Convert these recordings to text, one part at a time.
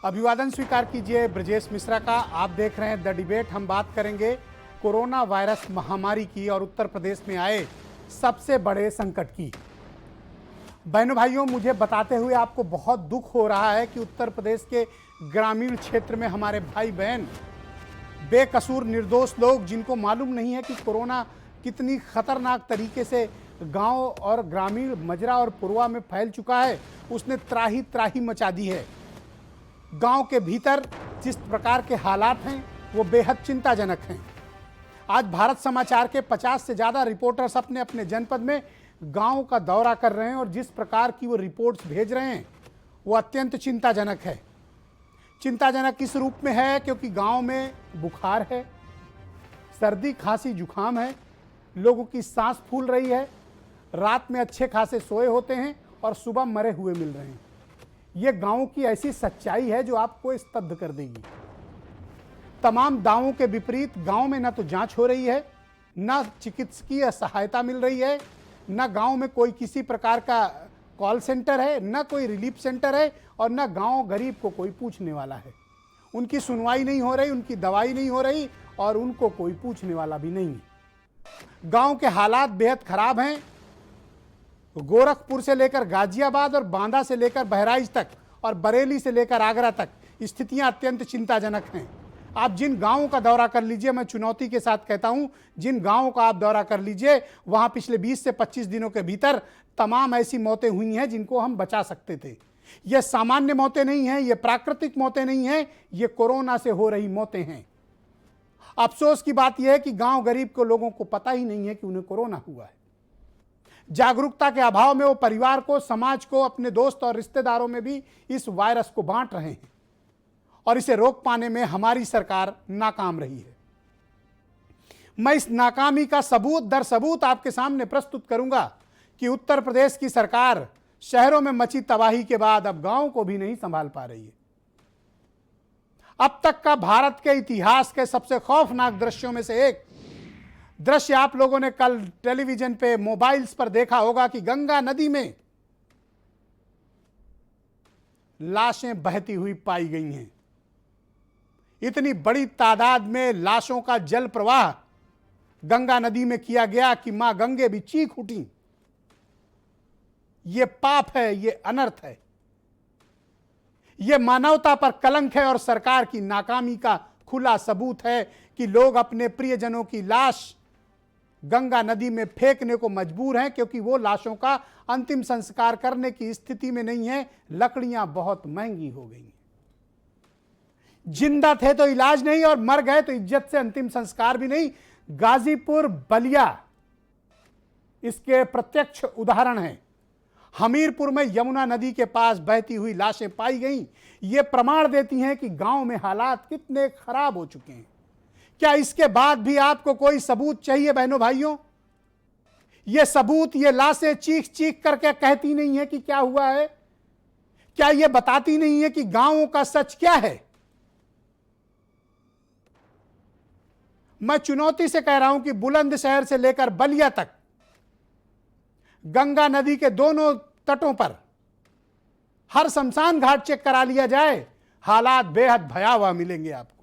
अभिवादन स्वीकार कीजिए ब्रजेश मिश्रा का। आप देख रहे हैं द डिबेट। हम बात करेंगे कोरोना वायरस महामारी की और उत्तर प्रदेश में आए सबसे बड़े संकट की। बहनों भाइयों, मुझे बताते हुए आपको बहुत दुख हो रहा है कि उत्तर प्रदेश के ग्रामीण क्षेत्र में हमारे भाई बहन, बेकसूर निर्दोष लोग, जिनको मालूम नहीं है कि कोरोना कितनी खतरनाक तरीके से गांव और ग्रामीण मजरा और पुरवा में फैल चुका है, उसने त्राही त्राही मचा दी है। गांव के भीतर जिस प्रकार के हालात हैं वो बेहद चिंताजनक हैं। आज भारत समाचार के 50 से ज़्यादा रिपोर्टर्स अपने अपने जनपद में गांव का दौरा कर रहे हैं और जिस प्रकार की वो रिपोर्ट्स भेज रहे हैं वो अत्यंत चिंताजनक है। चिंताजनक इस रूप में है क्योंकि गांव में बुखार है, सर्दी खांसी जुकाम है, लोगों की सांस फूल रही है, रात में अच्छे खासे सोए होते हैं और सुबह मरे हुए मिल रहे हैं। ये गांव की ऐसी सच्चाई है जो आपको स्तब्ध कर देगी। तमाम दावों के विपरीत गांव में न तो जांच हो रही है, न चिकित्सकीय सहायता मिल रही है, न गांव में कोई किसी प्रकार का कॉल सेंटर है, न कोई रिलीफ सेंटर है और न गांव गरीब को कोई पूछने वाला है। उनकी सुनवाई नहीं हो रही, उनकी दवाई नहीं हो रही और उनको कोई पूछने वाला भी नहीं है। गांव के हालात बेहद खराब हैं। गोरखपुर से लेकर गाजियाबाद और बांदा से लेकर बहराइच तक और बरेली से लेकर आगरा तक स्थितियां अत्यंत चिंताजनक हैं। आप जिन गांवों का दौरा कर लीजिए, मैं चुनौती के साथ कहता हूं, जिन गांवों का आप दौरा कर लीजिए, वहां पिछले 20 से 25 दिनों के भीतर तमाम ऐसी मौतें हुई हैं जिनको हम बचा सकते थे। ये सामान्य मौतें नहीं हैं, ये प्राकृतिक मौतें नहीं हैं, ये कोरोना से हो रही मौतें हैं। अफसोस की बात यह है कि गांव गरीब को लोगों को पता ही नहीं है कि उन्हें कोरोना हुआ है। जागरूकता के अभाव में वो परिवार को, समाज को, अपने दोस्त और रिश्तेदारों में भी इस वायरस को बांट रहे हैं और इसे रोक पाने में हमारी सरकार नाकाम रही है। मैं इस नाकामी का सबूत दर सबूत आपके सामने प्रस्तुत करूंगा कि उत्तर प्रदेश की सरकार शहरों में मची तबाही के बाद अब गांव को भी नहीं संभाल पा रही है। अब तक का भारत के इतिहास के सबसे खौफनाक दृश्यों में से एक दृश्य आप लोगों ने कल टेलीविजन पे, मोबाइल्स पर देखा होगा कि गंगा नदी में लाशें बहती हुई पाई गई हैं। इतनी बड़ी तादाद में लाशों का जल प्रवाह गंगा नदी में किया गया कि मां गंगे भी चीख उठी। यह पाप है, यह अनर्थ है, यह मानवता पर कलंक है और सरकार की नाकामी का खुला सबूत है कि लोग अपने प्रियजनों की लाश गंगा नदी में फेंकने को मजबूर हैं क्योंकि वो लाशों का अंतिम संस्कार करने की स्थिति में नहीं है। लकड़ियां बहुत महंगी हो गई हैं। जिंदा थे तो इलाज नहीं और मर गए तो इज्जत से अंतिम संस्कार भी नहीं। गाजीपुर, बलिया इसके प्रत्यक्ष उदाहरण हैं। हमीरपुर में यमुना नदी के पास बहती हुई लाशें पाई गई। ये प्रमाण देती हैं कि गांव में हालात कितने खराब हो चुके हैं। क्या इसके बाद भी आपको कोई सबूत चाहिए बहनों भाइयों? ये सबूत, ये लाशें चीख चीख करके कहती नहीं है कि क्या हुआ है? क्या ये बताती नहीं है कि गांवों का सच क्या है? मैं चुनौती से कह रहा हूं कि बुलंदशहर से लेकर बलिया तक गंगा नदी के दोनों तटों पर हर शमशान घाट चेक करा लिया जाए, हालात बेहद भयावह मिलेंगे आपको।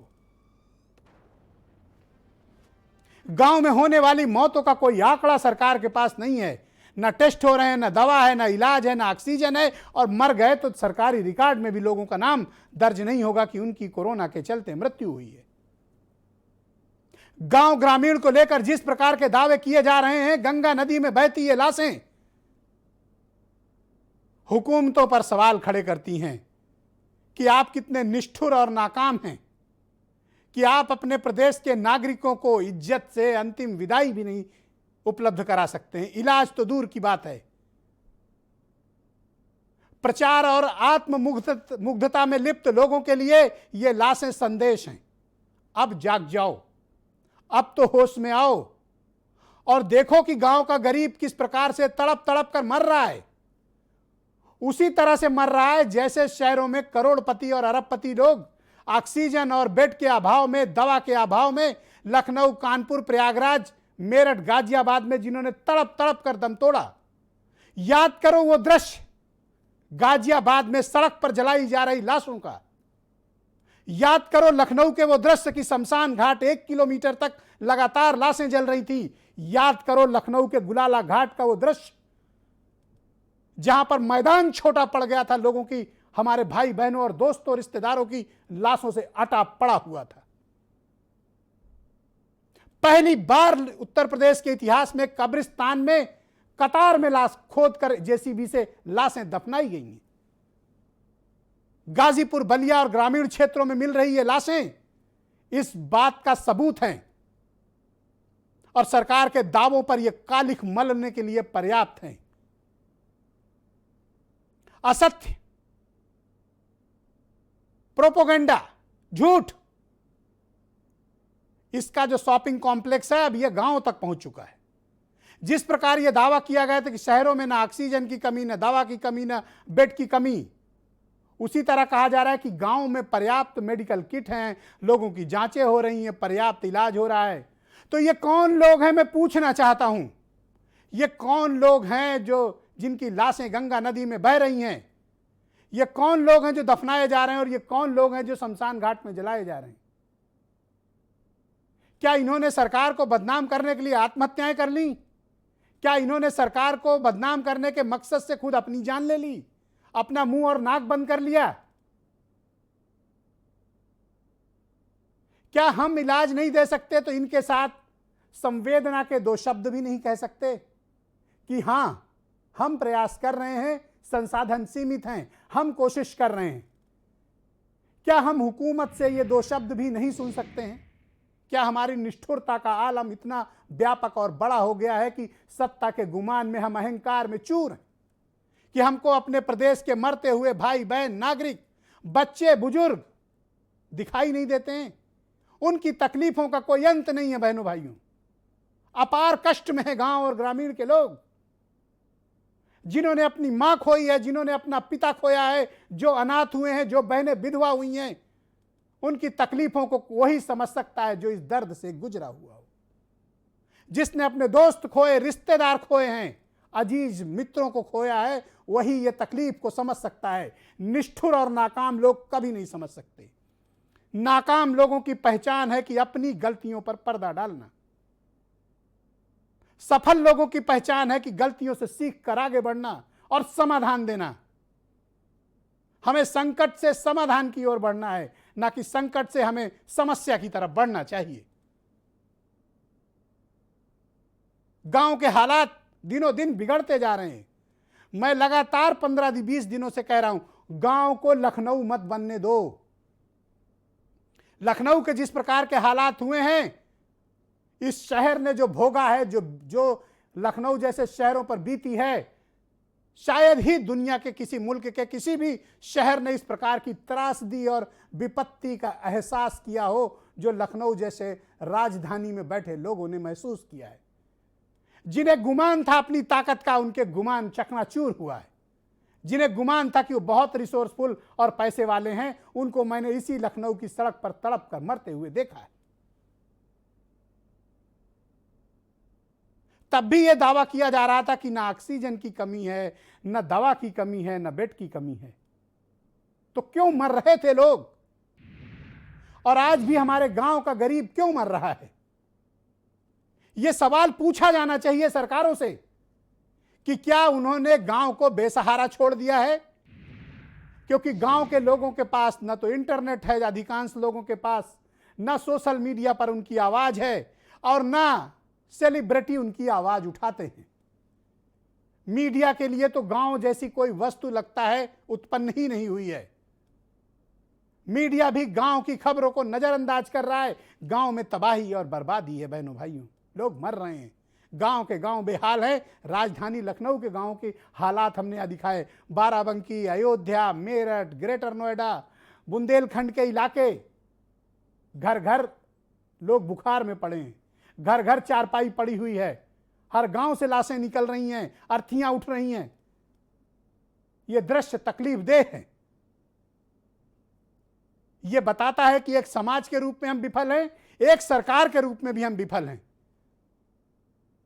गांव में होने वाली मौतों का कोई आंकड़ा सरकार के पास नहीं है। ना टेस्ट हो रहे हैं, ना दवा है, ना इलाज है, ना ऑक्सीजन है और मर गए तो सरकारी रिकॉर्ड में भी लोगों का नाम दर्ज नहीं होगा कि उनकी कोरोना के चलते मृत्यु हुई है। गांव ग्रामीण को लेकर जिस प्रकार के दावे किए जा रहे हैं, गंगा नदी में बहती ये लाशें हुकूमतों पर सवाल खड़े करती हैं कि आप कितने निष्ठुर और नाकाम हैं कि आप अपने प्रदेश के नागरिकों को इज्जत से अंतिम विदाई भी नहीं उपलब्ध करा सकते हैं। इलाज तो दूर की बात है। प्रचार और आत्ममुग्धता में लिप्त लोगों के लिए ये लाशें संदेश हैं। अब जाग जाओ, अब तो होश में आओ और देखो कि गांव का गरीब किस प्रकार से तड़प तड़प कर मर रहा है। उसी तरह से मर रहा है जैसे शहरों में करोड़पति और अरबपति लोग ऑक्सीजन और बेड के अभाव में, दवा के अभाव में, लखनऊ, कानपुर, प्रयागराज, मेरठ, गाजियाबाद में जिन्होंने तड़प तड़प कर दम तोड़ा। याद करो वो दृश्य गाजियाबाद में सड़क पर जलाई जा रही लाशों का। याद करो लखनऊ के वो दृश्य कि शमशान घाट 1 किलोमीटर तक लगातार लाशें जल रही थी। याद करो लखनऊ के गुलाला घाट का वो दृश्य जहां पर मैदान छोटा पड़ गया था, लोगों की, हमारे भाई बहनों और दोस्तों रिश्तेदारों की लाशों से अटा पड़ा हुआ था। पहली बार उत्तर प्रदेश के इतिहास में कब्रिस्तान में कतार में लाश खोदकर जेसीबी से लाशें दफनाई गई हैं। गाजीपुर, बलिया और ग्रामीण क्षेत्रों में मिल रही ये लाशें इस बात का सबूत हैं और सरकार के दावों पर यह कालिख मलने के लिए पर्याप्त हैं। असत्य, प्रोपोगंडा, झूठ, इसका जो शॉपिंग कॉम्प्लेक्स है अब यह गांव तक पहुंच चुका है। जिस प्रकार यह दावा किया गया था कि शहरों में ना ऑक्सीजन की कमी, ना दवा की कमी, ना बेड की कमी, उसी तरह कहा जा रहा है कि गांव में पर्याप्त मेडिकल किट हैं, लोगों की जांचें हो रही हैं, पर्याप्त इलाज हो रहा है। तो ये कौन लोग हैं, मैं पूछना चाहता हूं, ये कौन लोग हैं जो जिनकी लाशें गंगा नदी में बह रही हैं? ये कौन लोग हैं जो दफनाए जा रहे हैं और ये कौन लोग हैं जो शमशान घाट में जलाए जा रहे हैं? क्या इन्होंने सरकार को बदनाम करने के लिए आत्महत्याएं कर ली? क्या इन्होंने सरकार को बदनाम करने के मकसद से खुद अपनी जान ले ली, अपना मुंह और नाक बंद कर लिया? क्या हम इलाज नहीं दे सकते तो इनके साथ संवेदना के 2 शब्द भी नहीं कह सकते कि हां हम प्रयास कर रहे हैं, संसाधन सीमित हैं, हम कोशिश कर रहे हैं? क्या हम हुकूमत से ये 2 शब्द भी नहीं सुन सकते हैं? क्या हमारी निष्ठुरता का आलम इतना व्यापक और बड़ा हो गया है कि सत्ता के गुमान में हम अहंकार में चूर हैं कि हमको अपने प्रदेश के मरते हुए भाई बहन, नागरिक, बच्चे, बुजुर्ग दिखाई नहीं देते हैं? उनकी तकलीफों का कोई अंत नहीं है बहनों भाइयों। अपार कष्ट में है गांव और ग्रामीण के लोग, जिन्होंने अपनी मां खोई है, जिन्होंने अपना पिता खोया है, जो अनाथ हुए हैं, जो बहनें विधवा हुई हैं। उनकी तकलीफों को वही समझ सकता है जो इस दर्द से गुजरा हुआ हो, जिसने अपने दोस्त खोए, रिश्तेदार खोए हैं, अजीज मित्रों को खोया है, वही ये तकलीफ को समझ सकता है। निष्ठुर और नाकाम लोग कभी नहीं समझ सकते। नाकाम लोगों की पहचान है कि अपनी गलतियों पर पर्दा डालना। सफल लोगों की पहचान है कि गलतियों से सीख कर आगे बढ़ना और समाधान देना। हमें संकट से समाधान की ओर बढ़ना है, ना कि संकट से हमें समस्या की तरफ बढ़ना चाहिए। गांव के हालात दिनों दिन बिगड़ते जा रहे हैं। मैं लगातार 15-20 दिनों से कह रहा हूं, गांव को लखनऊ मत बनने दो। लखनऊ के जिस प्रकार के हालात हुए हैं, इस शहर ने जो भोगा है, जो लखनऊ जैसे शहरों पर बीती है, शायद ही दुनिया के किसी मुल्क के किसी भी शहर ने इस प्रकार की त्रासदी और विपत्ति का एहसास किया हो जो लखनऊ जैसे राजधानी में बैठे लोगों ने महसूस किया है। जिन्हें गुमान था अपनी ताकत का, उनके गुमान चकनाचूर हुआ है। जिन्हें गुमान था कि वो बहुत रिसोर्सफुल और पैसे वाले हैं, उनको मैंने इसी लखनऊ की सड़क पर तड़प कर मरते हुए देखा है। तब भी यह दावा किया जा रहा था कि ना ऑक्सीजन की कमी है, ना दवा की कमी है, ना बेड की कमी है। तो क्यों मर रहे थे लोग? और आज भी हमारे गांव का गरीब क्यों मर रहा है? यह सवाल पूछा जाना चाहिए सरकारों से कि क्या उन्होंने गांव को बेसहारा छोड़ दिया है? क्योंकि गांव के लोगों के पास ना तो इंटरनेट है, अधिकांश लोगों के पास ना सोशल मीडिया पर उनकी आवाज है और ना सेलिब्रिटी उनकी आवाज उठाते हैं। मीडिया के लिए तो गांव जैसी कोई वस्तु लगता है उत्पन्न ही नहीं हुई है। मीडिया भी गांव की खबरों को नजरअंदाज कर रहा है। गांव में तबाही और बर्बादी है बहनों भाइयों, लोग मर रहे हैं। गांव के गांव बेहाल है। राजधानी लखनऊ के गांव के हालात हमने दिखाए। बाराबंकी, अयोध्या, मेरठ, ग्रेटर नोएडा, बुंदेलखंड के इलाके, घर घर लोग बुखार में पड़े हैं, घर घर चारपाई पड़ी हुई है, हर गांव से लाशें निकल रही हैं, अर्थियां उठ रही हैं। यह दृश्य तकलीफदेह है। यह बताता है कि एक समाज के रूप में हम विफल हैं, एक सरकार के रूप में भी हम विफल हैं।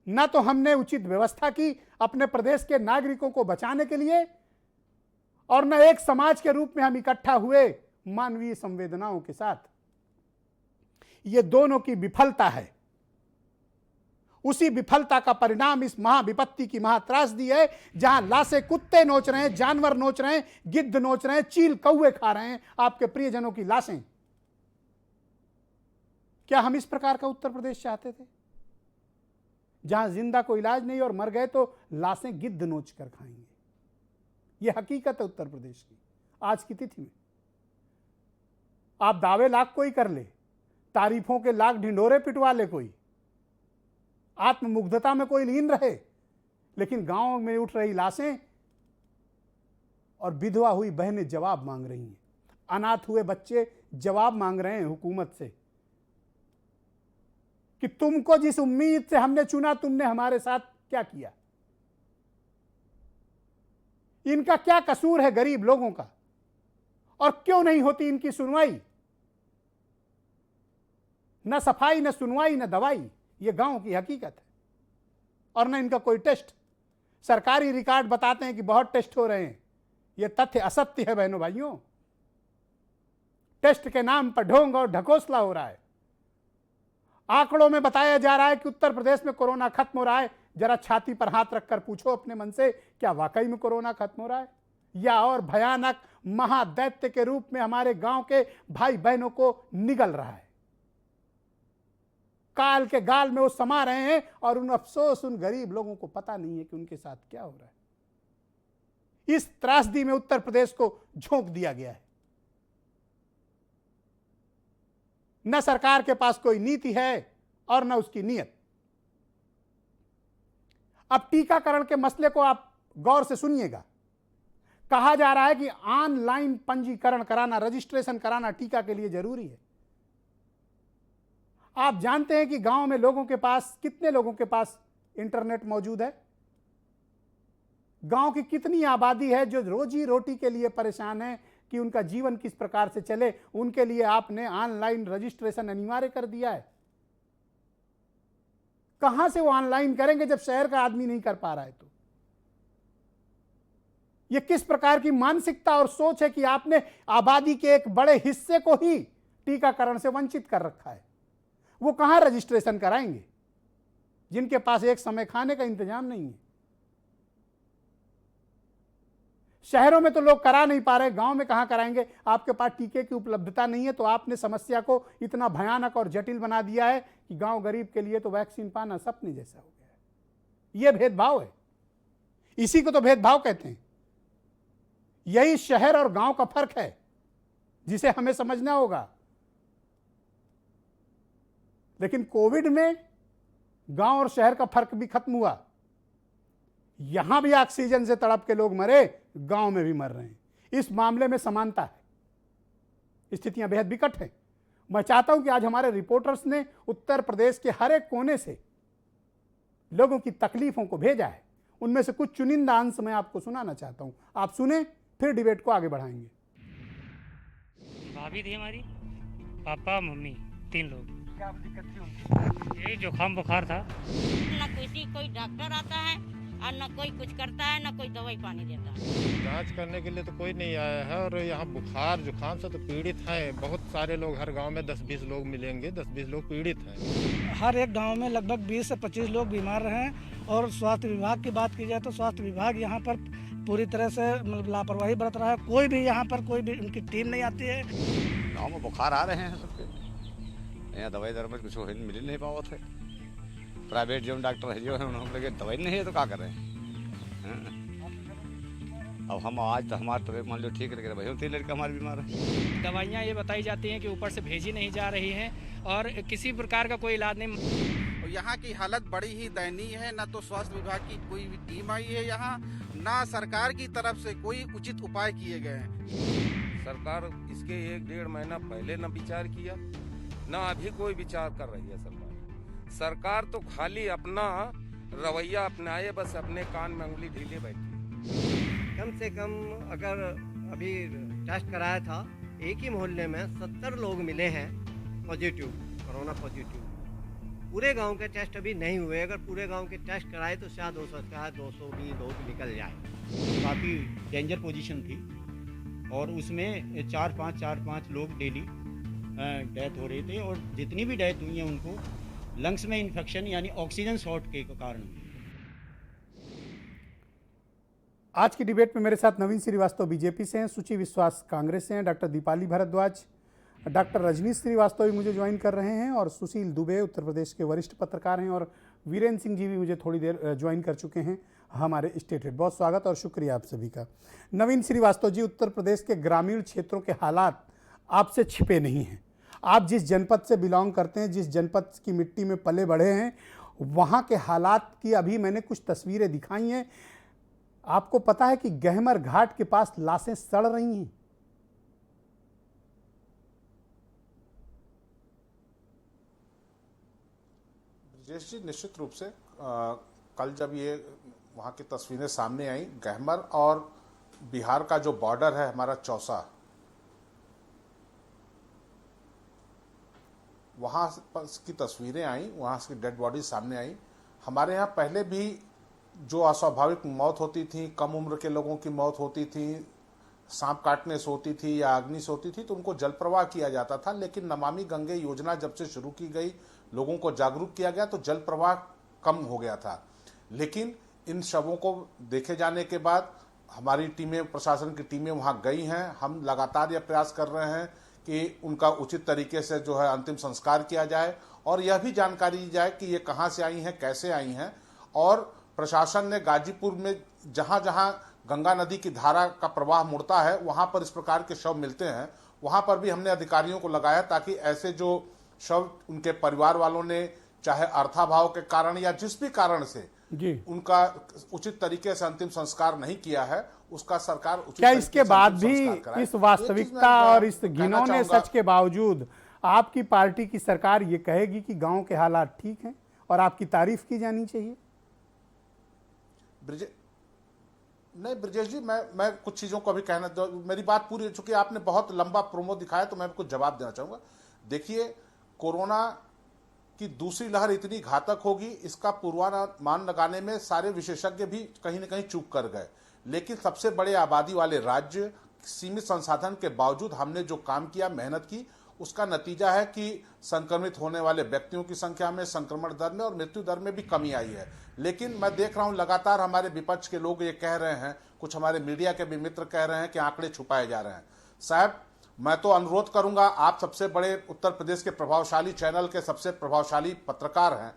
ना तो हमने उचित व्यवस्था की अपने प्रदेश के नागरिकों को बचाने के लिए, और न एक समाज के रूप में हम इकट्ठा हुए मानवीय संवेदनाओं के साथ। ये दोनों की विफलता है। उसी विफलता का परिणाम इस महाविपत्ति की महात्रासदी है, जहां लाशें कुत्ते नोच रहे हैं, जानवर नोच रहे हैं, गिद्ध नोच रहे हैं, चील कौवे खा रहे हैं आपके प्रियजनों की लाशें। क्या हम इस प्रकार का उत्तर प्रदेश चाहते थे, जहां जिंदा को इलाज नहीं और मर गए तो लाशें गिद्ध नोच कर खाएंगे? यह हकीकत है उत्तर प्रदेश की आज की तिथि में। आप दावे लाख कोई कर ले, तारीफों के लाख ढिंढोरे पिटवा ले कोई, आत्ममुग्धता में कोई लीन रहे, लेकिन गांव में उठ रही लाशें और विधवा हुई बहनें जवाब मांग रही हैं, अनाथ हुए बच्चे जवाब मांग रहे हैं हुकूमत से कि तुमको जिस उम्मीद से हमने चुना, तुमने हमारे साथ क्या किया। इनका क्या कसूर है गरीब लोगों का, और क्यों नहीं होती इनकी सुनवाई? न सफाई, न सुनवाई, न दवाई। यह गांव की हकीकत है। और न इनका कोई टेस्ट। सरकारी रिकॉर्ड बताते हैं कि बहुत टेस्ट हो रहे हैं। यह तथ्य असत्य है बहनों भाइयों। टेस्ट के नाम पर ढोंग और ढकोसला हो रहा है। आंकड़ों में बताया जा रहा है कि उत्तर प्रदेश में कोरोना खत्म हो रहा है। जरा छाती पर हाथ रखकर पूछो अपने मन से, क्या वाकई में कोरोना खत्म हो रहा है, या और भयानक महादैत्य के रूप में हमारे गांव के भाई बहनों को निगल रहा है? काल के गाल में वो समा रहे हैं और उन अफसोस उन गरीब लोगों को पता नहीं है कि उनके साथ क्या हो रहा है। इस त्रासदी में उत्तर प्रदेश को झोंक दिया गया है। न सरकार के पास कोई नीति है और न उसकी नीयत। अब टीकाकरण के मसले को आप गौर से सुनिएगा। कहा जा रहा है कि ऑनलाइन पंजीकरण कराना, रजिस्ट्रेशन कराना टीका के लिए जरूरी है। आप जानते हैं कि गांव में लोगों के पास, कितने लोगों के पास इंटरनेट मौजूद है? गांव की कितनी आबादी है जो रोजी रोटी के लिए परेशान है कि उनका जीवन किस प्रकार से चले? उनके लिए आपने ऑनलाइन रजिस्ट्रेशन अनिवार्य कर दिया है। कहां से वो ऑनलाइन करेंगे जब शहर का आदमी नहीं कर पा रहा है? तो यह किस प्रकार की मानसिकता और सोच है कि आपने आबादी के एक बड़े हिस्से को ही टीकाकरण से वंचित कर रखा है? वो कहां रजिस्ट्रेशन कराएंगे जिनके पास एक समय खाने का इंतजाम नहीं है? शहरों में तो लोग करा नहीं पा रहे, गांव में कहां कराएंगे? आपके पास टीके की उपलब्धता नहीं है, तो आपने समस्या को इतना भयानक और जटिल बना दिया है कि गांव गरीब के लिए तो वैक्सीन पाना सपने जैसा हो गया है। यह भेदभाव है। इसी को तो भेदभाव कहते हैं। यही शहर और गांव का फर्क है जिसे हमें समझना होगा। लेकिन कोविड में गांव और शहर का फर्क भी खत्म हुआ। यहां भी ऑक्सीजन से तड़प के लोग मरे, गांव में भी मर रहे हैं। इस मामले में समानता है। स्थितियां बेहद विकट हैं। मैं चाहता हूं कि आज हमारे रिपोर्टर्स ने उत्तर प्रदेश के हर एक कोने से लोगों की तकलीफों को भेजा है। उनमें से कुछ चुनिंदा अंश मैं आपको सुनाना चाहता हूं। आप सुने, फिर डिबेट को आगे बढ़ाएंगे। भाभी थी हमारी, पापा मम्मी, 3 लोग। क्या दिक्कत थी उनको? यही जुकाम बुखार था। न कोई डॉक्टर आता है और न कोई कुछ करता है, न कोई दवाई पानी देता है। जांच करने के लिए तो कोई नहीं आया है। और यहाँ बुखार जुकाम से तो पीड़ित हैं बहुत सारे लोग। हर गांव में 10-20 लोग मिलेंगे, 10-20 लोग पीड़ित हैं। हर एक गांव में लगभग 20 से 25 लोग बीमार रहे। और स्वास्थ्य विभाग की बात की जाए तो स्वास्थ्य विभाग यहाँ पर पूरी तरह से मतलब लापरवाही बरत रहा है। कोई भी यहाँ पर कोई भी उनकी टीम नहीं आती है। गाँव में बुखार आ रहे हैं सबके, यहाँ दवाई दर में कुछ मिल नहीं पाओ थे। प्राइवेट जो डॉक्टर है जो है उन्होंने लगे दवाई नहीं है तो क्या करें। अब हम आज तो हमारे तबीयत मान लो ठीक लग रहा है, भाई 3 लड़के हमारे बीमार है। दवाइयाँ ये बताई जाती हैं कि ऊपर से भेजी नहीं जा रही हैं और किसी प्रकार का कोई इलाज नहीं। यहाँ की हालत बड़ी ही दयनीय है। न तो स्वास्थ्य विभाग की कोई भी टीम आई है यहाँ, न सरकार की तरफ से कोई उचित उपाय किए गए हैं। सरकार इसके 1-1.5 महीना पहले न विचार किया, न अभी कोई विचार कर रही है सरकार तो खाली अपना रवैया अपनाए, बस अपने कान में उंगली ढीले बैठी। कम से कम अगर अभी टेस्ट कराया था, एक ही मोहल्ले में 70 लोग मिले हैं पॉजिटिव, कोरोना पॉजिटिव। पूरे गांव के टेस्ट अभी नहीं हुए। अगर पूरे गांव के टेस्ट कराए तो शायद हो सकता है 200 भी लोग निकल जाए। काफ़ी डेंजर पोजीशन थी और उसमें 4-5 लोग डेली डेथ हो रहे थे, और जितनी भी डेथ हुई हैं उनको लंग्स में इन्फेक्शन यानी ऑक्सीजन शॉर्ट के कारण हुई। आज की डिबेट में मेरे साथ नवीन श्रीवास्तव बीजेपी से हैं, सुचि विश्वास कांग्रेस से हैं, डॉक्टर दीपाली भारद्वाज, डॉक्टर रजनीश श्रीवास्तव भी मुझे ज्वाइन कर रहे हैं, और सुशील दुबे उत्तर प्रदेश के वरिष्ठ पत्रकार हैं, और वीरेंद्र सिंह जी भी मुझे थोड़ी देर ज्वाइन कर चुके हैं हमारे स्टेट हेड। बहुत स्वागत और शुक्रिया आप सभी का। नवीन श्रीवास्तव जी, उत्तर प्रदेश के ग्रामीण क्षेत्रों के हालात आपसे छिपे नहीं हैं। आप जिस जनपद से बिलोंग करते हैं, जिस जनपद की मिट्टी में पले बढ़े हैं, वहाँ के हालात की अभी मैंने कुछ तस्वीरें दिखाई हैं। आपको पता है कि गहमर घाट के पास लाशें सड़ रही हैं। ब्रजेश जी, निश्चित रूप से कल जब ये वहाँ की तस्वीरें सामने आई, गहमर और बिहार का जो बॉर्डर है हमारा चौसा, वहाँ की तस्वीरें आई, वहाँ की डेड बॉडी सामने आई। हमारे यहाँ पहले भी जो अस्वाभाविक मौत होती थी, कम उम्र के लोगों की मौत होती थी, सांप काटने से होती थी या अग्नि से होती थी, तो उनको जल प्रवाह किया जाता था। लेकिन नमामि गंगे योजना जब से शुरू की गई, लोगों को जागरूक किया गया, तो जल प्रवाह कम हो गया था। लेकिन इन शवों को देखे जाने के बाद हमारी टीमें, प्रशासन की टीमें वहाँ गई हैं। हम लगातार यह प्रयास कर रहे हैं कि उनका उचित तरीके से जो है अंतिम संस्कार किया जाए, और यह भी जानकारी दी जाए कि ये कहाँ से आई हैं, कैसे आई हैं। और प्रशासन ने गाजीपुर में जहाँ जहाँ गंगा नदी की धारा का प्रवाह मुड़ता है, वहाँ पर इस प्रकार के शव मिलते हैं, वहाँ पर भी हमने अधिकारियों को लगाया, ताकि ऐसे जो शव उनके परिवार वालों ने चाहे अर्थाभाव के कारण या जिस भी कारण से जी उनका उचित तरीके से अंतिम संस्कार नहीं किया है, उसका सरकार उचित क्या तरीके इसके से बाद अंतिम भी संस्कार कराए। इस वास्तविकता ये चीज़ मैं और इस कहना घिनौने चाहूंगा। सच के बावजूद आपकी पार्टी की सरकार ये कहेगी कि गांव के हालात ठीक हैं और आपकी तारीफ की जानी चाहिए? ब्रजेश जी, मैं कुछ चीज़ों को अभी कहना, मेरी बात पूरी हो चुकी है। आपने बहुत लंबा प्रोमो दिखाया, तो मैं कुछ जवाब देना चाहूँगा। देखिए, कोरोना की दूसरी लहर इतनी घातक होगी, इसका पूर्वानुमान लगाने में सारे विशेषज्ञ भी कहीं न कहीं चूक कर गए। लेकिन सबसे बड़े आबादी वाले राज्य, सीमित संसाधन के बावजूद हमने जो काम किया, मेहनत की, उसका नतीजा है कि संक्रमित होने वाले व्यक्तियों की संख्या में, संक्रमण दर में और मृत्यु दर में भी कमी आई है। लेकिन मैं देख रहा हूं लगातार हमारे विपक्ष के लोग ये कह रहे हैं, कुछ हमारे मीडिया के भी मित्र कह रहे हैं कि आंकड़े छुपाए जा रहे हैं। साहब, मैं तो अनुरोध करूंगा, आप सबसे बड़े उत्तर प्रदेश के प्रभावशाली चैनल के सबसे प्रभावशाली पत्रकार हैं,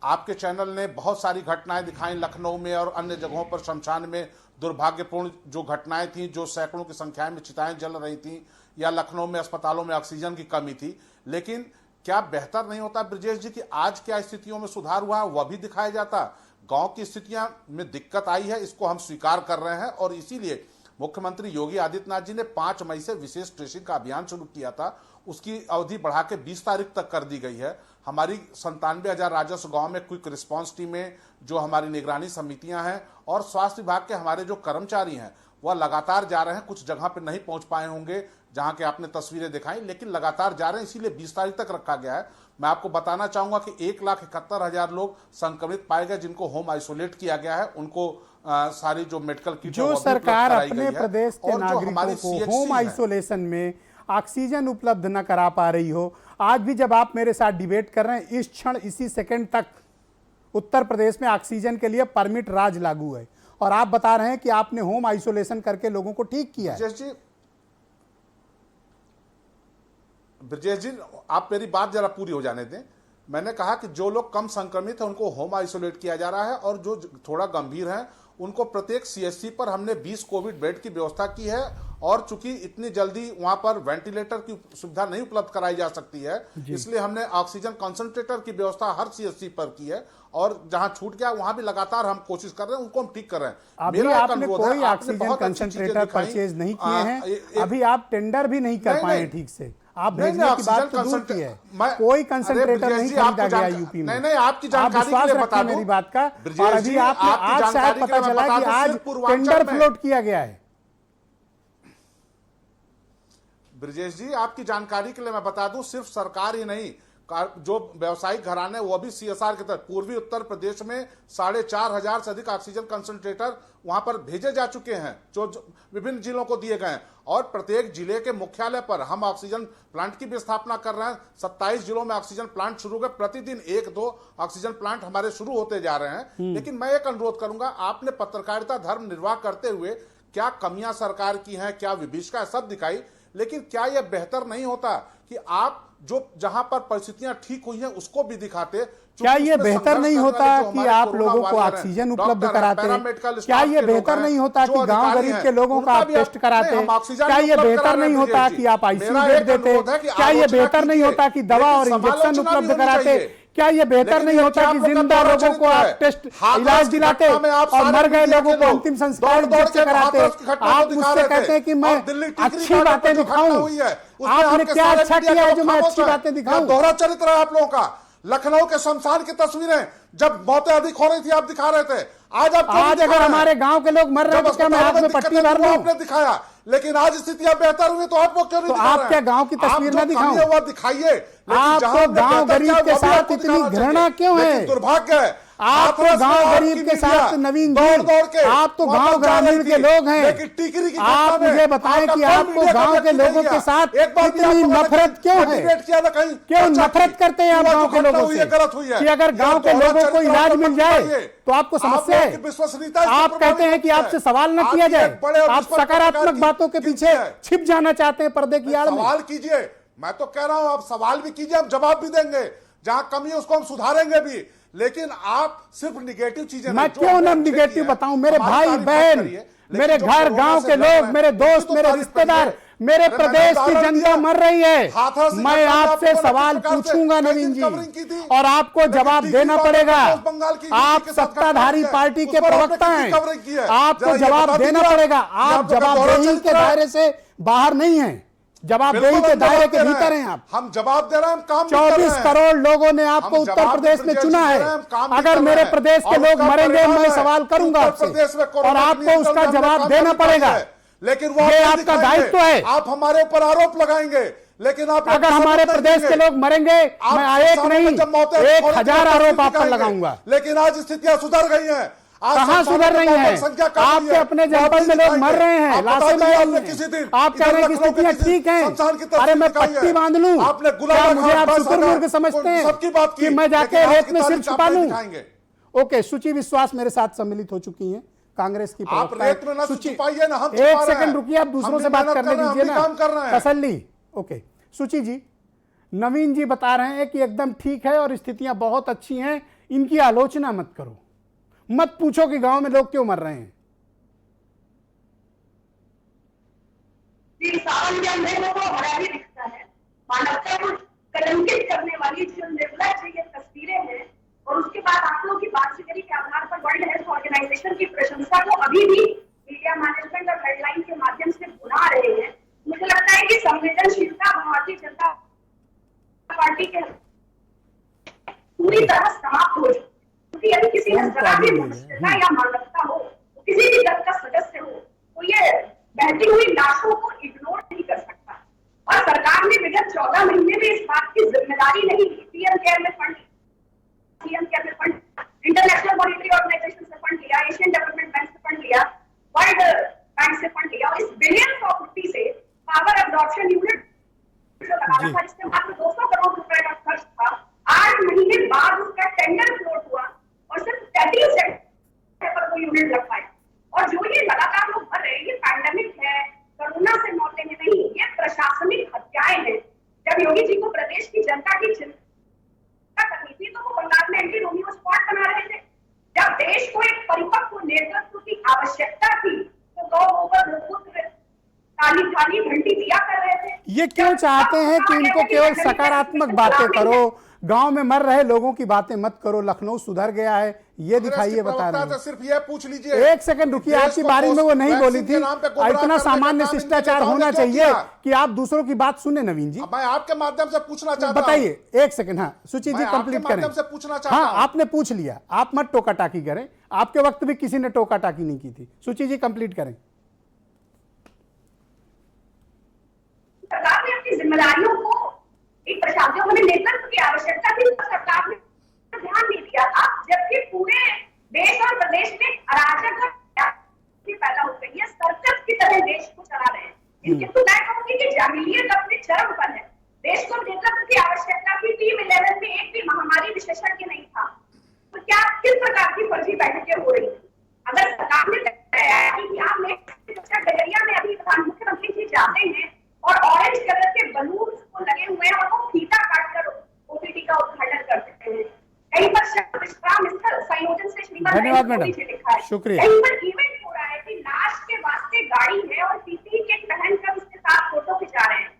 आपके चैनल ने बहुत सारी घटनाएं दिखाई लखनऊ में और अन्य जगहों पर, शमशान में दुर्भाग्यपूर्ण जो घटनाएं थी, जो सैकड़ों की संख्या में चिताएं जल रही थी, या लखनऊ में अस्पतालों में ऑक्सीजन की कमी थी। लेकिन क्या बेहतर नहीं होता ब्रजेश जी कि आज क्या स्थितियों में सुधार हुआ वह भी दिखाया जाता? गांव की स्थितियां में दिक्कत आई है, इसको हम स्वीकार कर रहे हैं, और इसीलिए मुख्यमंत्री योगी आदित्यनाथ जी ने 5 मई से विशेष ट्रेसिंग का अभियान शुरू किया था। उसकी अवधि बढ़ा के 20 तारीख तक कर दी गई है। हमारी 97,000 राजस्व गांव में क्विक रिस्पांस टीमें, जो हमारी निगरानी समितियां हैं, और स्वास्थ्य विभाग के हमारे जो कर्मचारी हैं, वह लगातार जा रहे हैं। कुछ जगह पे नहीं पहुंच पाए होंगे जहां के आपने तस्वीरें दिखाई, लेकिन लगातार जा रहे हैं, इसीलिए 20 तारीख तक रखा गया है। मैं आपको बताना चाहूंगा कि 1,71,000 लोग संक्रमित पाए गए, जिनको होम आइसोलेट किया गया है। उनको सारी जो मेडिकल किट जो सरकार अपने प्रदेश के नागरिकों को होम आइसोलेशन में ऑक्सीजन उपलब्ध न करा पा रही हो, आज भी जब आप मेरे साथ डिबेट कर रहे हैं, इस क्षण इसी सेकंड तक उत्तर प्रदेश में ऑक्सीजन के लिए परमिट राज लागू है, और आप बता रहे हैं कि आपने होम आइसोलेशन करके लोगों को ठीक किया है। ब्रजेश जी, आप मेरी बात जरा पूरी हो जाने दें। मैंने कहा कि जो लोग कम संक्रमित हैं उनको होम आइसोलेट किया जा रहा है, और जो थोड़ा गंभीर हैं उनको प्रत्येक सीएचसी पर हमने 20 कोविड बेड की व्यवस्था की है। और चूंकि इतनी जल्दी वहां पर वेंटिलेटर की सुविधा नहीं उपलब्ध कराई जा सकती है, इसलिए हमने ऑक्सीजन कंसंट्रेटर की व्यवस्था हर सीएचसी पर की है, और जहां छूट गया वहां भी लगातार हम कोशिश कर रहे हैं, उनको हम ठीक कर रहे हैं। अभी आपने कोई ऑक्सीजन कंसंट्रेटर परचेज नहीं किए हैं, अभी आप टेंडर भी नहीं कर पाए ठीक से। आप भेजने की बात तो दूर की है, कोई कंसंट्रेटर नहीं खरीदा गया यूपी में। नहीं, आपकी जानकारी के लिए बता दूं मेरी बात का, और अभी आपने आज शायद पता चला कि आज टेंडर फ्लोट किया गया है। ब्रजेश जी, आपकी जानकारी के लिए मैं बता दूं, सिर्फ सरकार ही नहीं, जो व्यवसायिक घराने वो भी सीएसआर के तहत पूर्वी उत्तर प्रदेश में 4,500 से अधिक ऑक्सीजन कंसंट्रेटर वहां पर भेजे जा चुके हैं जो विभिन्न जिलों को दिए गए हैं। और प्रत्येक जिले के मुख्यालय पर हम ऑक्सीजन प्लांट की भी स्थापना कर रहे हैं। 27 जिलों में ऑक्सीजन प्लांट शुरू हो गए, प्रतिदिन 1-2 ऑक्सीजन प्लांट हमारे शुरू होते जा रहे हैं। लेकिन मैं एक अनुरोध करूंगा, आपने पत्रकारिता धर्म निर्वाह करते हुए क्या कमियां सरकार की हैं, क्या विभीषिका है, सब दिखाई, लेकिन क्या यह बेहतर नहीं होता कि आप जो जहां पर परिस्थितियां ठीक हुई हैं उसको भी दिखाते? क्या ये बेहतर नहीं होता कि आप लोगों को ऑक्सीजन उपलब्ध कराते? क्या ये बेहतर नहीं होता कि गांव गरीब के लोगों का आप टेस्ट कराते? क्या ये बेहतर नहीं होता कि आप आईसीयू बेड देते? क्या ये बेहतर नहीं होता कि दवा और इंजेक्शन उपलब्ध कराते? क्या ये बेहतर नहीं होता कि जिंदा लोगों को आप टेस्ट इलाज दिलाते और मर गए लोगों को अंतिम संस्कार से कराते? आप मुझसे कहते हैं कि मैं अच्छी बातें दिखाऊं, आपने क्या अच्छा किया है जो मैं अच्छी बातें दिखाऊं? दोहरा चरित्र है आप लोगों का। लखनऊ के शमशान की तस्वीरें जब मौतें अधिक हो रही थी आप दिखा रहे थे। आज अगर हमारे गांव के लोग मर रहे हैं तो क्या मैं हाथ में पट्टी भर लूं? आपने दिखाया, लेकिन आज स्थितियां बेहतर हुई तो आपको क्यों नहीं दिखा रहे? आप क्या गांव की तस्वीर न दिखाऊं? वो दिखाइए। आपको गांव गरीब के साथ इतनी घृणा क्यों है? दुर्भाग्य है आपको गांव गरीब के साथ। नवीन जी, आप तो गांव ग्रामीण के लोग हैं, आप मुझे बताएं कि आपको गांव के लोगों के साथ इतनी नफरत क्यों है? क्यों नफरत करते हैं आप गांव के लोगों से? कि अगर गांव के लोगों को इलाज मिल जाए तो आपको समस्या है? आप कहते हैं कि आपसे सवाल न किया जाए, आप सकारात्मक बातों के पीछे छिप जाना चाहते हैं पर्दे की आड़ में। सवाल कीजिए, मैं तो कह रहा हूं आप सवाल भी कीजिए, हम जवाब भी देंगे, जहां कमी है उसको हम सुधारेंगे भी, लेकिन आप सिर्फ निगेटिव चीजें। मैं क्यों ना निगेटिव बताऊं? मेरे भाई बहन, मेरे घर गांव के लोग, मेरे दोस्त, मेरे रिश्तेदार, मेरे प्रदेश की जनता मर रही है। मैं आपसे सवाल पूछूंगा नवीन जी, और आपको जवाब देना पड़ेगा। आप सत्ताधारी पार्टी के प्रवक्ता हैं, आपको जवाब देना पड़ेगा। आप जवाबदेही के दायरे से बाहर नहीं हैं, जवाबदेही के दायरे के भीतर हैं आप। हम जवाब दे रहे हैं, हम काम 24 करोड़ लोगों ने आपको उत्तर प्रदेश में चुना है। अगर मेरे प्रदेश के लोग मरेंगे मैं सवाल करूंगा आपसे, और आपको उसका जवाब देना पड़ेगा। लेकिन वो ये आपका दायित्व है। आप हमारे ऊपर आरोप लगाएंगे, लेकिन आप अगर हमारे प्रदेश के लोग मरेंगे मैं एक नहीं 1000 आरोप आप पर लगाऊंगा। लेकिन आज स्थितियां सुधर गई हैं। कहां सुधर रही है? आपके अपने जनपद में लोग मर रहे हैं, लाशें मिल रही हैं, आप कह रहे हैं कि स्थितियां ठीक हैं। अरे मैं पट्टी बांध लूं? क्या मुझे आप शुतुरमुर्ग समझते हैं कि मैं जाके रेत में सिर छुपा लूं? ओके, सुचि विश्वास मेरे साथ सम्मिलित हो चुकी हैं, कांग्रेस की प्रवक्ता। एक सेकंड रुकिए, आप दूसरों से बात करने दीजिए ना, तसल्ली। ओके सुचि जी, नवीन जी बता रहे हैं कि एकदम ठीक है और स्थितियां बहुत अच्छी हैं, इनकी आलोचना मत करो, मत पूछो कि गांव में लोग क्यों मर रहे हैं। बड़ा ही दिखता है। मानवता को कलंकित करने वाली जो निर्लज ये तस्वीरें हैं, और उसके बाद आप लोगों की बातचीत के आधार पर वर्ल्ड हेल्थ ऑर्गेनाइजेशन की प्रशंसा को अभी भी मीडिया मैनेजमेंट और हेडलाइन के माध्यम से भुना रहे हैं। मुझे लगता है कि संवेदनशीलता भारतीय जनता पार्टी के पूरी तरह समाप्त हो चुकी है। यदि किसी ने जरा भी मनुष्यता या मानवता हो, किसी भी दल का सदस्य हो, तो ये बहती हुई लाशों को इग्नोर नहीं कर सकता। और सरकार ने विगत 14 महीने में इस बात की जिम्मेदारी नहीं ली। पीएम केयर में फंड, सीएम केयर में फंड, इंटरनेशनल मॉनिटरी ऑर्गेनाइजेशन से फंड लिया, एशियन डेवलपमेंट बैंक से फंड लिया, वर्ल्ड बैंक से फंड लिया, और इस बिलियंस ऑफ रुपी से पावर एब्जॉर्प्शन यूनिट जो लगाना था, जिसमें मात्र 200 करोड़ रुपए का खर्च था, 8 महीने बाद उसका टेंडर फ्लोट हुआ और सिर्फ 33 सेकंड पर वो यूनिट लग पाए। और जो ये लगातार लोग मर रहे हैं, ये पैंडेमिक है, कोरोना से मौतें नहीं, ये प्रशासनिक हत्याएं हैं। जब योगी जी को प्रदेश की जनता की चिंता करनी थी तो वो बंगाल में एंटी रोमियो स्पॉट बना रहे थे। जब देश को एक परिपक्व नेतृत्व की आवश्यकता थी तो गौ गोबर गोमूत्र काली थाली घंटी दिया कर रहे थे। ये क्यों चाहते हैं कि इनको केवल सकारात्मक बातें करो, गांव में मर रहे लोगों की बातें मत करो, लखनऊ सुधर गया है ये दिखाइए, बता रहे हैं। सिर्फ ये पूछ लीजिए। एक सेकंड रुकिए, आपकी बारी में वो नहीं बोली थी। इतना सामान्य शिष्टाचार होना चाहिए कि आप दूसरों की बात सुने। नवीन जी, मैं आपके माध्यम से पूछना चाहता हूं। बताइए, एक सेकंड। हाँ सुचि जी कंप्लीट करें। हाँ आपने पूछ लिया, आप मत टोका टाकी करें, आपके वक्त भी किसी ने टोका टाकी नहीं की थी। सुचि जी कंप्लीट करें। सरकार ने अपनी जिम्मेदारियों को एक प्रशासनिक हमें नेतृत्व की आवश्यकता थी, तो सरकार ने ध्यान नहीं दिया था, जबकि पूरे देश और प्रदेश में अराजक पैदा हो गई है, सर्कस की तरह देश को चला रहे हैं। इनके तो मैं कहूंगी कि जाहिलियत अपने चरम पर है। देश को नेतृत्व की आवश्यकता थी, टीम 11 में एक भी महामारी विशेषज्ञ नहीं था, तो क्या किस प्रकार की फर्जी बैठकें हो रही थी? अगर सरकार ने तैयारी डगरिया में अभी मुख्यमंत्री जी जाते हैं और ऑरेंज कलर के बलून को लगे हुए हैं और वो फीता काटकर ओपीडी का उद्घाटन करते हैं। कहीं पर विश्राम स्थल संयोजन से श्रीमान धन्यवाद मैडम, शुक्रिया। कहीं पर इवेंट हो रहा है कि लाश के वास्ते गाड़ी है और पीपीई किट पहनकर उसके साथ फोटो खिंचा रहे हैं।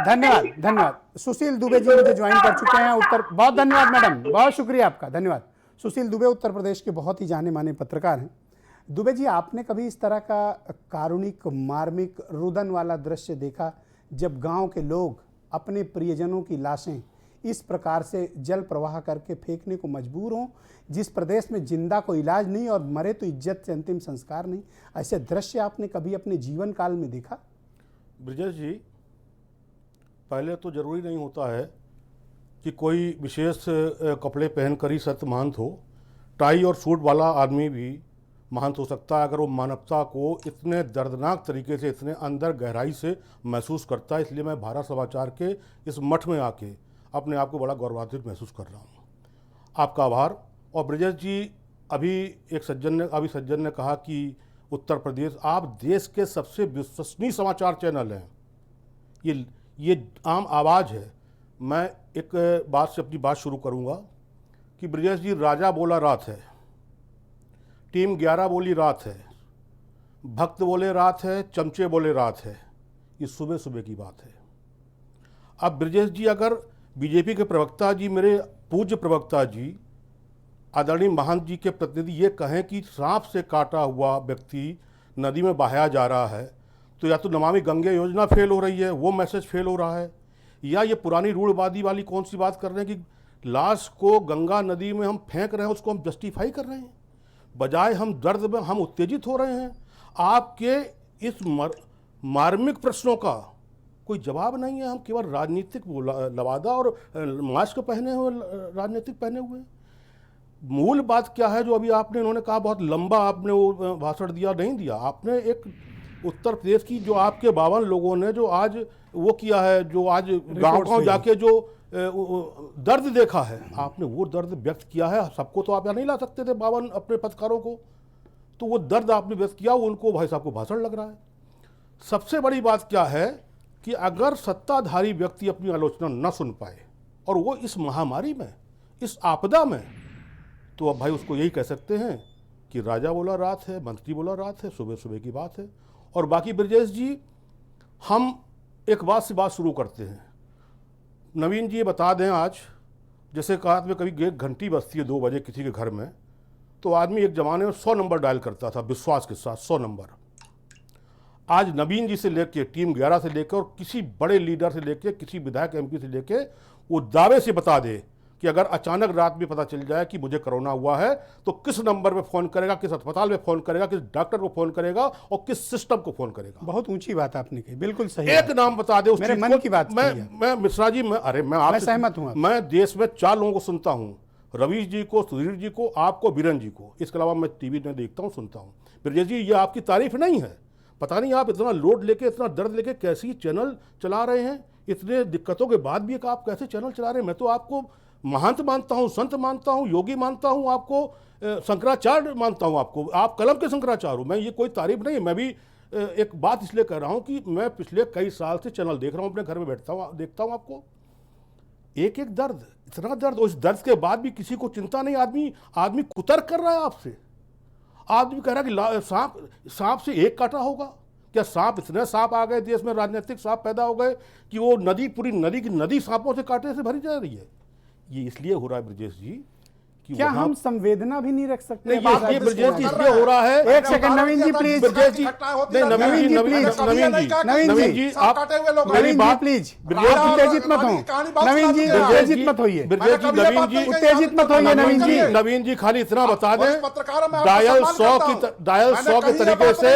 धन्यवाद। सुशील दुबे जी मुझे ज्वाइन कर चुके हैं उत्तर। बहुत धन्यवाद मैडम, बहुत शुक्रिया आपका, धन्यवाद। सुशील दुबे उत्तर प्रदेश के बहुत ही जाने माने पत्रकार हैं। दुबे जी, आपने कभी इस तरह का कारुणिक, मार्मिक, रुदन वाला दृश्य देखा जब गांव के लोग अपने प्रियजनों की लाशें इस प्रकार से जल प्रवाह करके फेंकने को मजबूर हों? जिस प्रदेश में जिंदा को इलाज नहीं और मरे तो इज्जत से अंतिम संस्कार नहीं, ऐसे दृश्य आपने कभी अपने जीवन काल में देखा? ब्रजेश जी, पहले तो ज़रूरी नहीं होता है कि कोई विशेष कपड़े पहनकर ही सत्य महंत हो। टाई और सूट वाला आदमी भी महंत हो सकता है अगर वो मानवता को इतने दर्दनाक तरीके से, इतने अंदर गहराई से महसूस करता है। इसलिए मैं भारत समाचार के इस मठ में आके अपने आप को बड़ा गौरवान्वित महसूस कर रहा हूँ। आपका आभार। और ब्रजेश जी, अभी एक सज्जन ने कहा कि उत्तर प्रदेश, आप देश के सबसे विश्वसनीय समाचार चैनल हैं, ये आम आवाज़ है। मैं एक बात से अपनी बात शुरू करूंगा कि ब्रजेश जी, राजा बोला रात है, टीम 11 बोली रात है, भक्त बोले रात है, चमचे बोले रात है। ये सुबह सुबह की बात है। अब ब्रजेश जी, अगर बीजेपी के प्रवक्ता जी, मेरे पूज्य प्रवक्ता जी आदरणीय महंत जी के प्रतिनिधि ये कहें कि सांप से काटा हुआ व्यक्ति नदी में बहाया जा रहा है, तो या तो नमामि गंगे योजना फेल हो रही है, वो मैसेज फेल हो रहा है, या ये पुरानी रूढ़वादी वाली कौन सी बात कर रहे हैं कि लाश को गंगा नदी में हम फेंक रहे हैं, उसको हम जस्टिफाई कर रहे हैं, बजाय हम दर्द में हम उत्तेजित हो रहे हैं। आपके इस मार्मिक प्रश्नों का कोई जवाब नहीं है। हम केवल राजनीतिक लवादा और मास्क पहने हुए, राजनीतिक पहने हुए। मूल बात क्या है जो अभी आपने, इन्होंने कहा बहुत लंबा आपने वो भाषण दिया, नहीं दिया आपने। एक उत्तर प्रदेश की जो आपके 52 लोगों ने जो आज वो किया है, जो आज गांव जाके जो दर्द देखा है, आपने वो दर्द व्यक्त किया है। सबको तो आप यहाँ नहीं ला सकते थे, 52 अपने पत्रकारों को, तो वो दर्द आपने व्यक्त किया, वो उनको भाई साहब को भाषण लग रहा है। सबसे बड़ी बात क्या है कि अगर सत्ताधारी व्यक्ति अपनी आलोचना न सुन पाए और वो इस महामारी में, इस आपदा में, तो अब भाई उसको यही कह सकते हैं कि राजा बोला रात है, मंत्री बोला रात है, सुबह सुबह की बात है। और बाकी ब्रजेश जी, हम एक बात से बात शुरू करते हैं। नवीन जी बता दें, आज जैसे कहा में कभी एक घंटी बजती है 2 बजे किसी के घर में, तो आदमी एक ज़माने में 100 नंबर डायल करता था विश्वास के साथ, 100 नंबर। आज नवीन जी से लेके, टीम 11 से लेकर और किसी बड़े लीडर से लेके, किसी विधायक एमपी से लेके, वो दावे से बता दे कि अगर अचानक रात में पता चल जाए कि मुझे कोरोना हुआ है तो किस नंबर पे फ़ोन करेगा, किस अस्पताल में फ़ोन करेगा, किस डॉक्टर को फ़ोन करेगा और किस सिस्टम को फ़ोन करेगा। बहुत ऊंची बात आपने कही, बिल्कुल सही। एक नाम बता दे, उस मेरे मन की बात। मैं मिश्रा जी, मैं आपसे सहमत हूँ। मैं देश में 4 लोगों को सुनता हूँ, रवीश जी को, सुधीर जी को, आपको, बीरन जी को। इसके अलावा मैं टीवी में देखता हूँ, सुनता हूँ। ब्रजेश जी, ये आपकी तारीफ नहीं है। पता नहीं आप इतना लोड लेके, इतना दर्द लेके कैसी चैनल चला रहे हैं। इतने दिक्कतों के बाद भी आप कैसे चैनल चला रहे हैं। मैं तो आपको महंत मानता हूँ, संत मानता हूँ, योगी मानता हूँ, आपको शंकराचार्य मानता हूँ, आपको, आप कलम के शंकराचार्य हो। मैं ये कोई तारीफ नहीं है। मैं भी एक बात इसलिए कह रहा हूँ कि मैं पिछले कई साल से चैनल देख रहा हूँ, अपने घर में बैठता हूँ, देखता हूँ आपको। एक एक दर्द, इतना दर्द, और इस दर्द के बाद भी किसी को चिंता नहीं। आदमी कुतर्क कर रहा है आपसे। आदमी कह रहा है कि सांप से एक काटा होगा। क्या सांप, इतने सांप आ गए देश में, राजनीतिक सांप पैदा हो गए कि वो नदी, पूरी नदी की नदी सांपों से कांटे से भरी जा रही है। ये इसलिए हो रहा है ब्रजेश जी कि क्या हम संवेदना भी नहीं रख सकते? नहीं, ये ब्रजेश जी इसलिए हो रहा है। एक सेकंड नवीन जी प्लीज। ब्रजेश जी, नवीन जी आप मेरी बात प्लीज, उत्तेजित मत हो नवीन जी, उत्तेजित मत होइए। ब्रजेश जी, उत्तेजित मत होइए नवीन जी, खाली इतना बता दें, डायल 100 के तरीके से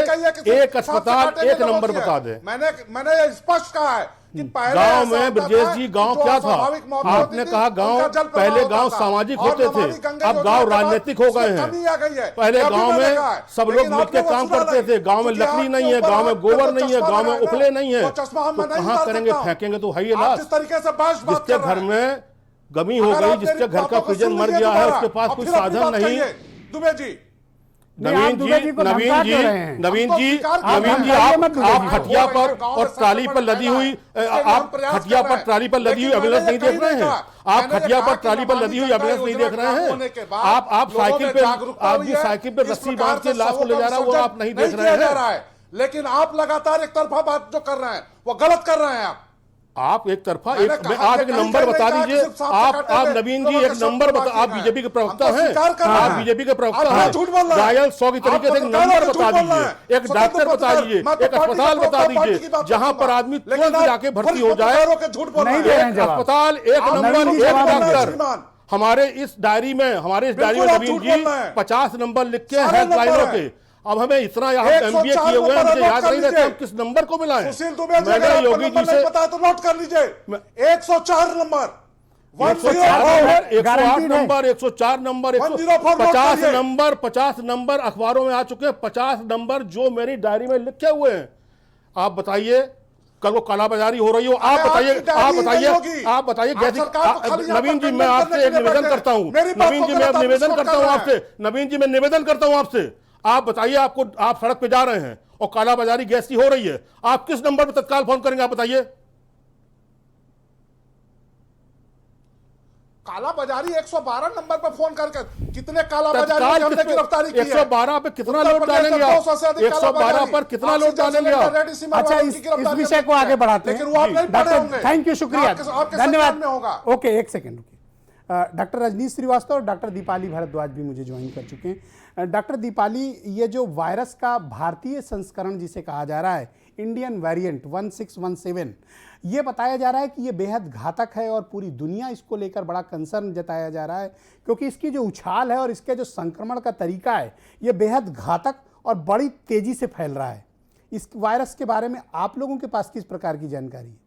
एक अस्पताल, एक नंबर बता दें। मैंने स्पष्ट कहा है कि पहले गांव ऐसा में होता ब्रजेश था जी कि गांव जो क्या अस्वाभाविक था? मौतें आपने होती थी, कहा गांव उनका जल प्रवाह पहले होता गांव था। सामाजिक और होते नमामि थे, गंगे अब योजना गांव के बाद राजनीतिक हो गए उसमें हैं। कमी आ गई है। पहले ये भी गांव मैंने में देखा है। सब लोग लेकिन मिलकर आपने वो काम सुना करते नहीं। थे। गांव में क्योंकि लकड़ी आपके नहीं है, ऊपर गांव में हाथ गोबर पे नहीं है, चश्मा गांव में लगाया ना, उपले नहीं है, वो चश्मा हम तो मैं नहीं कहाँ उतार करेंगे? सकता हूं। फेंकेंगे तो है ये आप लाश। जिस तरीके से बहस बात जिसके कर रहे घर हैं। में गमी हो अगर गई, आप जिसके मेरी घर का बातों को परिजन सुन मर लीजिए गया है, दोबारा, उसके पास और कोई फिर अपनी साधन बात नहीं। कहिए। दुबे जी नवीन जी, नवीन जी, नवीन जी, नवीन जी, आप खटिया पर और ट्राली पर लदी हुई, आप खटिया पर ट्राली पर लदी हुई एम्बुलेंस नहीं देख रहे हैं? आप खटिया पर ट्राली पर लदी हुई एम्बुलेंस नहीं देख रहे हैं? आप साइकिल पे, आदमी साइकिल पे रस्सी बांध के लाश को ले जा रहा है, वो आप नहीं देख रहे हैं? लेकिन आप लगातार एक तरफा बात जो कर रहे हैं वो गलत कर रहे हैं। आप एक तरफा आप एक नंबर बता दीजिए। आप नवीन जी एक नंबर बता, आप बीजेपी के प्रवक्ता हैं, आप बीजेपी के प्रवक्ता हैं, घायल 100 की तरीके से एक नंबर बता दीजिए, एक डॉक्टर बता दीजिए, एक अस्पताल बता दीजिए जहां पर आदमी तुरंत जाके भर्ती हो जाए। अस्पताल, एक नंबर, एक डॉक्टर। हमारे इस डायरी में नवीन जी 50 नंबर लिख के हेल्पलाइनों के। अब हमें इतना एमबीए किए हुए हैं, मुझे याद नहीं रहता हम किस नंबर को मिलाएं। सुशील दुबे जी, अगर आपको नंबर नहीं पता है तो नोट कर लीजिए। 104 नंबर, 108 नंबर, 104 नंबर, 50 नंबर अखबारों में आ चुके हैं। 50 नंबर जो मेरी डायरी में लिखे हुए हैं। आप बताइए कल को कालाबाजारी हो रही हो, आप बताइए नवीन जी, मैं आपसे एक निवेदन करता हूं, नवीन जी मैं निवेदन करता हूं आपसे, आप बताइए, आप सड़क पे जा रहे हैं और कालाबाजारी गैस की हो रही है, आप किस नंबर पर तत्काल फोन करेंगे? आप बताइए। कालाबाजारी 112 नंबर पर फोन करके कितने कालाबाजारी हमने गिरफ्तारी की है? 112 पे कितना लोड डालेंगे आप? 112 पर कितना लोड डालेंगे आप? अच्छा, इस विषय को आगे बढ़ाते हैं। थैंक यू, शुक्रिया, धन्यवाद। ओके, एक सेकेंड रुकिए। डॉक्टर रजनीश श्रीवास्तव और डॉक्टर दीपाली भारद्वाज भी मुझे ज्वाइन कर चुके हैं। डॉक्टर दीपाली, ये जो वायरस का भारतीय संस्करण जिसे कहा जा रहा है, इंडियन वेरिएंट 1617, ये बताया जा रहा है कि ये बेहद घातक है और पूरी दुनिया इसको लेकर बड़ा कंसर्न जताया जा रहा है, क्योंकि इसकी जो उछाल है और इसके जो संक्रमण का तरीका है, ये बेहद घातक और बड़ी तेजी से फैल रहा है। इस वायरस के बारे में आप लोगों के पास किस प्रकार की जानकारी है?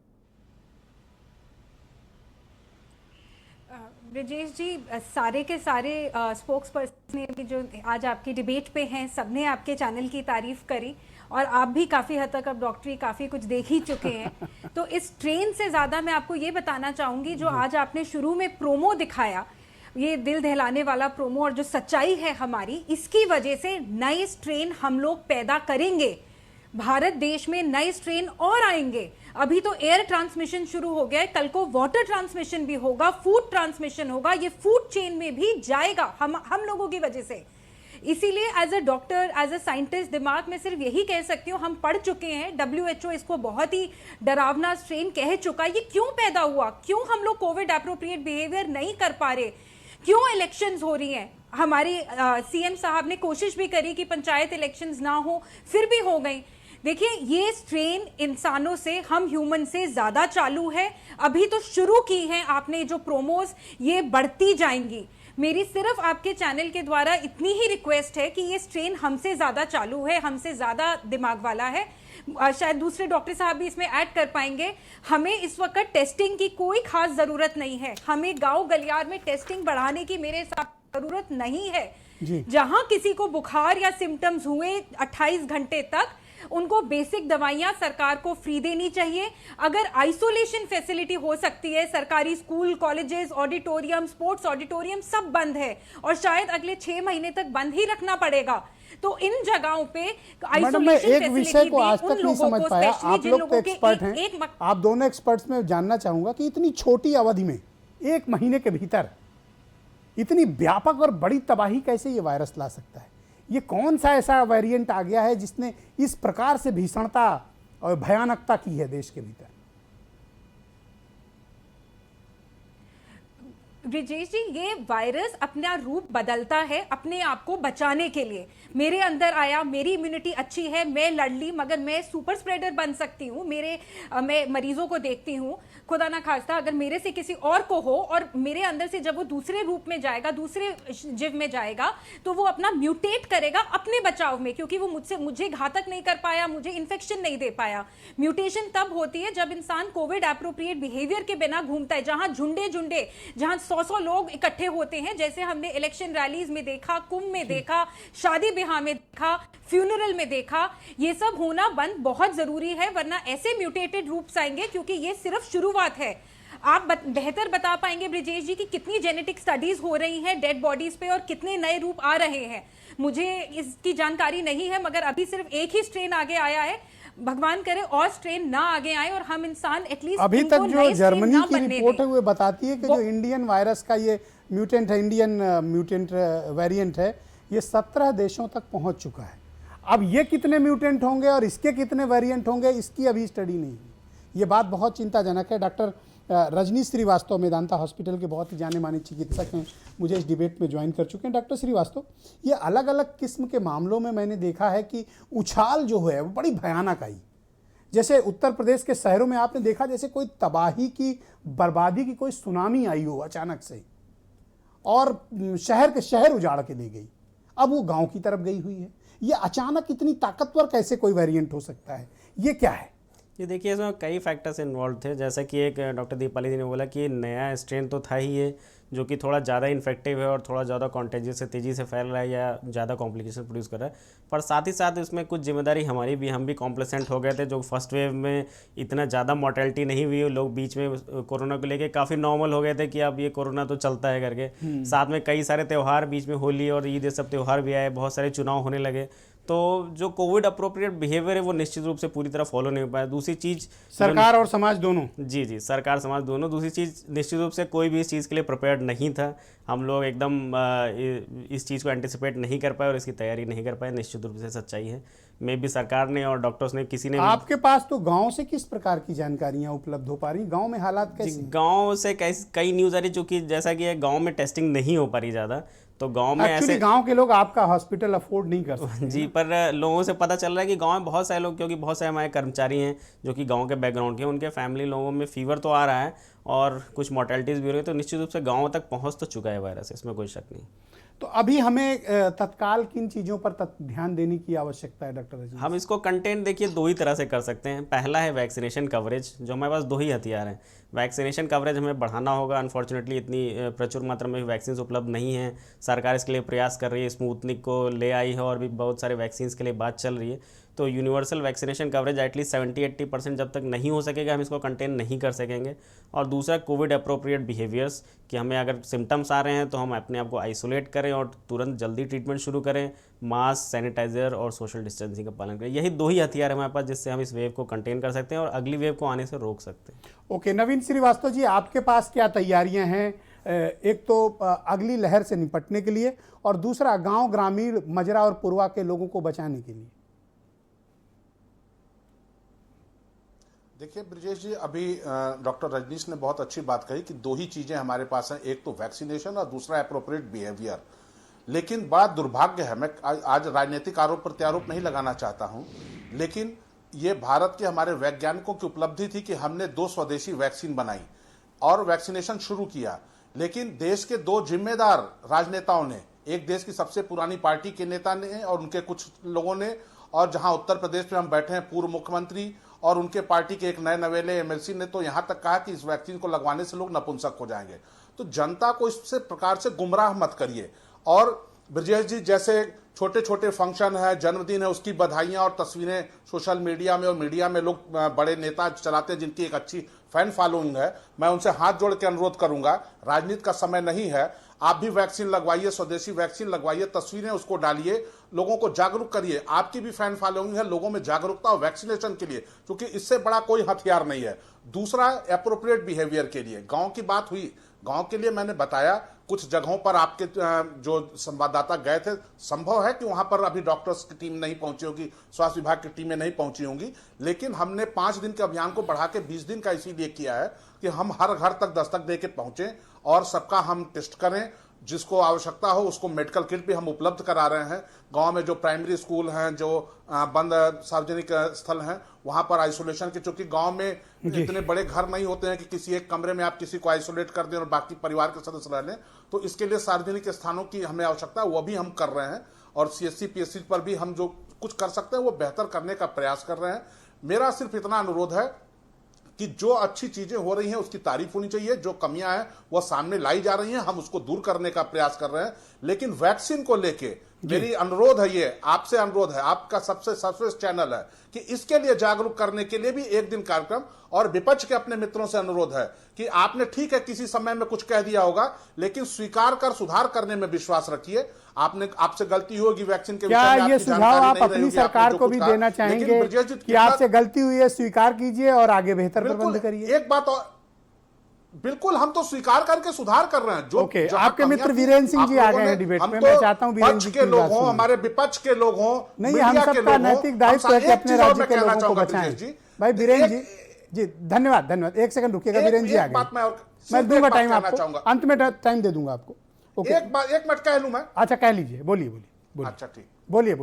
ब्रजेश जी, सारे के सारे स्पोक्स पर्सन ने भी जो आज आपकी डिबेट पे हैं, सबने आपके चैनल की तारीफ करी और आप भी काफ़ी हद तक अब डॉक्टरी काफ़ी कुछ देख ही चुके हैं। तो इस ट्रेन से ज़्यादा मैं आपको ये बताना चाहूँगी, जो आज आपने शुरू में प्रोमो दिखाया, ये दिल दहलाने वाला प्रोमो, और जो सच्चाई है हमारी, इसकी वजह से नए स्ट्रेन हम लोग पैदा करेंगे। भारत देश में नए स्ट्रेन और आएंगे। अभी तो एयर ट्रांसमिशन शुरू हो गया है, कल को वाटर ट्रांसमिशन भी होगा, फूड ट्रांसमिशन होगा, ये फूड चेन में भी जाएगा हम लोगों की वजह से। इसीलिए as a doctor, as a scientist, दिमाग में सिर्फ यही कह सकती हूँ, हम पढ़ चुके हैं, WHO इसको बहुत ही डरावना स्ट्रेन कह चुका है। ये क्यों पैदा हुआ? क्यों हम लोग कोविड एप्रोप्रिएट बिहेवियर नहीं कर पा रहे? क्यों इलेक्शंस हो रही हैं? हमारी CM साहब ने कोशिश भी करी कि पंचायत इलेक्शंस ना हो, फिर भी हो गई। देखिए, ये स्ट्रेन इंसानों से, हम ह्यूमन से ज़्यादा चालू है। अभी तो शुरू की हैं आपने जो प्रोमोज, ये बढ़ती जाएंगी। मेरी सिर्फ आपके चैनल के द्वारा इतनी ही रिक्वेस्ट है कि ये स्ट्रेन हमसे ज़्यादा चालू है, हमसे ज़्यादा दिमाग वाला है। शायद दूसरे डॉक्टर साहब भी इसमें ऐड कर पाएंगे। हमें इस वक्त टेस्टिंग की कोई खास ज़रूरत नहीं है। हमें गांव गलियार में टेस्टिंग बढ़ाने की मेरे हिसाब ज़रूरत नहीं है। जहां किसी को बुखार या सिम्टम्स हुए 28 घंटे तक उनको बेसिक दवाइयां सरकार को फ्री देनी चाहिए। अगर आइसोलेशन फैसिलिटी हो सकती है, सरकारी school, colleges, auditorium, sports auditorium सब बंद है और शायद अगले 6 महीने तक बंद ही रखना पड़ेगा। तो इन जगहों पे मैडम, मैं एक विषय को आज तक नहीं समझ पाया, आप लोग तो एक्सपर्ट हैं, आप दोनों एक्सपर्ट्स में जानना चाहूंगा कि इतनी छोटी अवधि में, 1 महीने के भीतर, इतनी व्यापक और बड़ी तबाही कैसे ये वायरस ला सकता है? ये कौन सा ऐसा वेरिएंट आ गया है जिसने इस प्रकार से भीषणता और भयानकता की है देश के भीतर? ब्रिजेश जी, ये वायरस अपना रूप बदलता है अपने आप को बचाने के लिए। मेरे अंदर आया, मेरी इम्यूनिटी अच्छी है, मैं लड़ ली, मगर मैं सुपर स्प्रेडर बन सकती हूँ। मैं मरीजों को देखती हूँ, खुदा ना खास्ता अगर मेरे से किसी और को हो और मेरे अंदर से जब वो दूसरे रूप में जाएगा, दूसरे जीव में जाएगा, तो वो अपना म्यूटेट करेगा अपने बचाव में, क्योंकि वो मुझे घातक नहीं कर पाया, मुझे इन्फेक्शन नहीं दे पाया। म्यूटेशन तब होती है जब इंसान कोविड एप्रोप्रिएट बिहेवियर के बिना घूमता है, जहां झुंडे जहां 100 लोग इकट्ठे होते हैं, जैसे हमने इलेक्शन रैलीज में देखा, कुंभ में देखा, शादी ब्याह में देखा, फ्यूनरल में देखा। ये सब होना बंद बहुत जरूरी है, वरना ऐसे म्यूटेटेड रूप आएंगे, क्योंकि ये सिर्फ शुरुआत है। आप बेहतर बता पाएंगे ब्रिजेश जी कि कितनी जेनेटिक स्टडीज हो रही हैं डेड बॉडीज पे और कितने नए रूप आ रहे हैं। मुझे इसकी जानकारी नहीं है, मगर अभी सिर्फ एक ही स्ट्रेन आगे आया है। भगवान करे और स्ट्रेन ना आगे आए और हम इंसान एटलीस्ट अभी तक जो जर्मनी की रिपोर्ट है वो बताती है कि जो इंडियन वायरस का ये म्यूटेंट है, इंडियन म्यूटेंट वेरिएंट है, ये 17 देशों तक पहुंच चुका है। अब ये कितने म्यूटेंट होंगे और इसके कितने वेरिएंट होंगे, इसकी अभी स्टडी नहीं है। ये बात बहुत चिंताजनक है। डॉक्टर रजनी श्रीवास्तव मेदांता हॉस्पिटल के बहुत ही जाने माने चिकित्सक हैं, मुझे इस डिबेट में ज्वाइन कर चुके हैं। डॉक्टर श्रीवास्तव, ये अलग अलग किस्म के मामलों में मैंने देखा है कि उछाल जो है वो बड़ी भयानक आई। जैसे उत्तर प्रदेश के शहरों में आपने देखा जैसे कोई तबाही की, बर्बादी की कोई सुनामी आई हो अचानक से, और शहर के शहर उजाड़ के ले गई। अब वो गांव की तरफ गई हुई है। ये अचानक इतनी ताकतवर कैसे कोई वेरिएंट हो सकता है, ये क्या है? ये देखिए, इसमें कई फैक्टर्स इन्वॉल्व थे। जैसा कि एक डॉक्टर दीपाली जी ने बोला कि नया स्ट्रेन तो था ही ये, जो कि थोड़ा ज़्यादा इन्फेक्टिव है और थोड़ा ज़्यादा कॉन्टेजियस से तेज़ी से फैल रहा है या ज़्यादा कॉम्प्लिकेशन प्रोड्यूस कर रहा है। पर साथ ही साथ इसमें कुछ जिम्मेदारी हमारी भी, हम भी कॉम्प्लेसेंट हो गए थे। जो फर्स्ट वेव में इतना ज़्यादा मॉर्टेलिटी नहीं हुई, लोग बीच में कोरोना को लेके काफ़ी नॉर्मल हो गए थे कि अब ये कोरोना तो चलता है करके। साथ में कई सारे त्यौहार बीच में, होली और ईद, ये सब त्यौहार भी आए, बहुत सारे चुनाव होने लगे, तो जो कोविड अप्रोप्रिएट बिहेवियर है वो निश्चित रूप से पूरी तरह फॉलो नहीं हो पाया। दूसरी चीज़, सरकार और समाज दोनों, जी, सरकार समाज दोनों। दूसरी चीज़, निश्चित रूप से कोई भी इस चीज़ के लिए प्रिपेयर्ड नहीं था। हम लोग एकदम इस चीज़ को एंटिसिपेट नहीं कर पाए और इसकी तैयारी नहीं कर पाए, निश्चित रूप से सच्चाई है। मे भी सरकार ने और डॉक्टर्स ने, किसी ने। आपके पास तो गांव से किस प्रकार की जानकारियां उपलब्ध हो पा रही? गांव में हालात कैसे? गांव से कई न्यूज़ आ रही, चूँकि जैसा कि गांव में टेस्टिंग नहीं हो पा रही ज़्यादा, तो गांव में ऐसे गांव के लोग आपका हॉस्पिटल अफोर्ड नहीं कर सकते। जी, पर लोगों से पता चल रहा है कि गांव में बहुत सारे लोग, क्योंकि बहुत सारे हमारे कर्मचारी हैं जो कि गांव के बैकग्राउंड के, उनके फैमिली लोगों में फीवर तो आ रहा है और कुछ मॉर्टेलिटीज़ भी हो रही है, तो निश्चित रूप से गाँव तक पहुँच तो चुका है वायरस, इसमें कोई शक नहीं। तो अभी हमें तत्काल किन चीज़ों पर ध्यान देने की आवश्यकता है डॉक्टर रजनी? हम इसको कंटेन देखिए दो ही तरह से कर सकते हैं। पहला है वैक्सीनेशन कवरेज, जो हमारे पास दो ही हथियार हैं। वैक्सीनेशन कवरेज हमें बढ़ाना होगा। अनफॉर्चुनेटली इतनी प्रचुर मात्रा में वैक्सीन उपलब्ध नहीं है। सरकार इसके लिए प्रयास कर रही है, स्पुतनिक को ले आई है और भी बहुत सारे वैक्सीन के लिए बात चल रही है। तो यूनिवर्सल वैक्सीनेशन कवरेज एटलीस्ट 70-80% जब तक नहीं हो सकेगा, हम इसको कंटेन नहीं कर सकेंगे। और दूसरा, कोविड अप्रोप्रिएट बिहेवियर्स, कि हमें अगर सिम्टम्स आ रहे हैं तो हम अपने आप को आइसोलेट करें और तुरंत जल्दी ट्रीटमेंट शुरू करें। मास्क, सैनिटाइजर और सोशल डिस्टेंसिंग का पालन करें। यही दो ही हथियार है हमारे पास जिससे हम इस वेव को कंटेन कर सकते हैं और अगली वेव को आने से रोक सकते हैं। ओके, नवीन श्रीवास्तव जी, आपके पास क्या तैयारियां हैं? एक तो अगली लहर से निपटने के लिए, और दूसरा गांव, ग्रामीण, मजरा और पूर्वा के लोगों को बचाने के लिए। देखिए ब्रिजेश जी, अभी डॉक्टर रजनीश ने बहुत अच्छी बात कही कि दो ही चीजें हमारे पास हैं, एक तो वैक्सीनेशन और दूसरा एप्रोप्रिएट बिहेवियर। लेकिन बड़ा दुर्भाग्य है, मैं आज राजनीतिक आरोप प्रत्यारोप नहीं लगाना चाहता हूं, लेकिन ये भारत के हमारे वैज्ञानिकों की उपलब्धि थी कि हमने 2 स्वदेशी वैक्सीन बनाई और वैक्सीनेशन शुरू किया। लेकिन देश के 2 जिम्मेदार राजनेताओं ने, एक देश की सबसे पुरानी पार्टी के नेता ने और उनके कुछ लोगों ने, और जहां उत्तर प्रदेश में हम बैठे हैं पूर्व मुख्यमंत्री और उनके पार्टी के एक नए नवेले एमएलसी ने तो यहां तक कहा कि इस वैक्सीन को लगवाने से लोग नपुंसक हो जाएंगे। तो जनता को इस प्रकार से गुमराह मत करिए। और ब्रजेश जी, जैसे छोटे छोटे फंक्शन है, जन्मदिन है, उसकी बधाइयां और तस्वीरें सोशल मीडिया में और मीडिया में लोग बड़े नेता चलाते हैं जिनकी एक अच्छी फैन फॉलोइंग है, मैं उनसे हाथ जोड़ के अनुरोध करूंगा, राजनीति का समय नहीं है, आप भी वैक्सीन लगवाइए, स्वदेशी वैक्सीन लगवाइए, तस्वीरें उसको डालिए, लोगों को जागरूक करिए। आपकी भी फैन फॉलोइंग है, लोगों में जागरूकता और वैक्सीनेशन के लिए, क्योंकि इससे बड़ा कोई हथियार नहीं है। दूसरा, एप्रोप्रिएट बिहेवियर के लिए, गांव की बात हुई, गांव के लिए मैंने बताया, कुछ जगहों पर आपके जो संवाददाता गए थे, संभव है कि वहां पर अभी डॉक्टर्स की टीम नहीं पहुंची होगी, स्वास्थ्य विभाग की टीमें नहीं पहुंची होंगी, लेकिन हमने 5 दिन के अभियान को बढ़ा के 20 दिन का इसीलिए किया है कि हम हर घर तक दस्तक दे के पहुंचे और सबका हम टेस्ट करें, जिसको आवश्यकता हो उसको मेडिकल किट भी हम उपलब्ध करा रहे हैं। गांव में जो प्राइमरी स्कूल हैं, जो बंद सार्वजनिक स्थल हैं, वहां पर आइसोलेशन के, चूंकि गांव में इतने बड़े घर नहीं होते हैं कि किसी एक कमरे में आप किसी को आइसोलेट कर दें और बाकी परिवार के सदस्य रह लें, तो इसके लिए सार्वजनिक स्थानों की हमें आवश्यकता है, वो भी हम कर रहे हैं। और CSC PSC पर भी हम जो कुछ कर सकते हैं वो बेहतर करने का प्रयास कर रहे हैं। मेरा सिर्फ इतना अनुरोध है कि जो अच्छी चीजें हो रही हैं उसकी तारीफ होनी चाहिए, जो कमियां हैं वो सामने लाई जा रही हैं, हम उसको दूर करने का प्रयास कर रहे हैं। लेकिन वैक्सीन को लेके मेरी अनुरोध है, ये आपसे अनुरोध है, आपका सबसे सर्वश्रेष्ठ चैनल है कि इसके लिए जागरूक करने के लिए भी एक दिन कार्यक्रम, और विपक्ष के अपने मित्रों से अनुरोध है कि आपने ठीक है किसी समय में कुछ कह दिया होगा, लेकिन स्वीकार कर सुधार करने में विश्वास रखिए। आपसे गलती होगी वैक्सीन के क्या ये सुझाव आप अपनी सरकार को भी देना चाहेंगे कि आपसे गलती हुई है, स्वीकार कीजिए और आगे बेहतर प्रबंध करिए? एक बात और, बिल्कुल हम तो स्वीकार करके सुधार कर रहे हैं। जो आपके मित्र वीरेंद्र सिंह जी आ गए हैं डिबेट में, मैं चाहता हूं वीरेंद्र जी के लोग हों, हमारे विपक्ष के लोग हों, नहीं, हम सबका नैतिक दायित्व है कि अपने राज्य के लोगों को बचाएं। भाई वीरेंद्र जी धन्यवाद। 1 सेकंड रुकिएगा, वीरेंद्र जी आ गए, मैं दूंगा टाइम आपको, अंत में टाइम दे दूंगा आपको। एक मिनट कह लूं मैं? अच्छा कह लीजिए, बोलिए। अच्छा ठीक, बोलिए।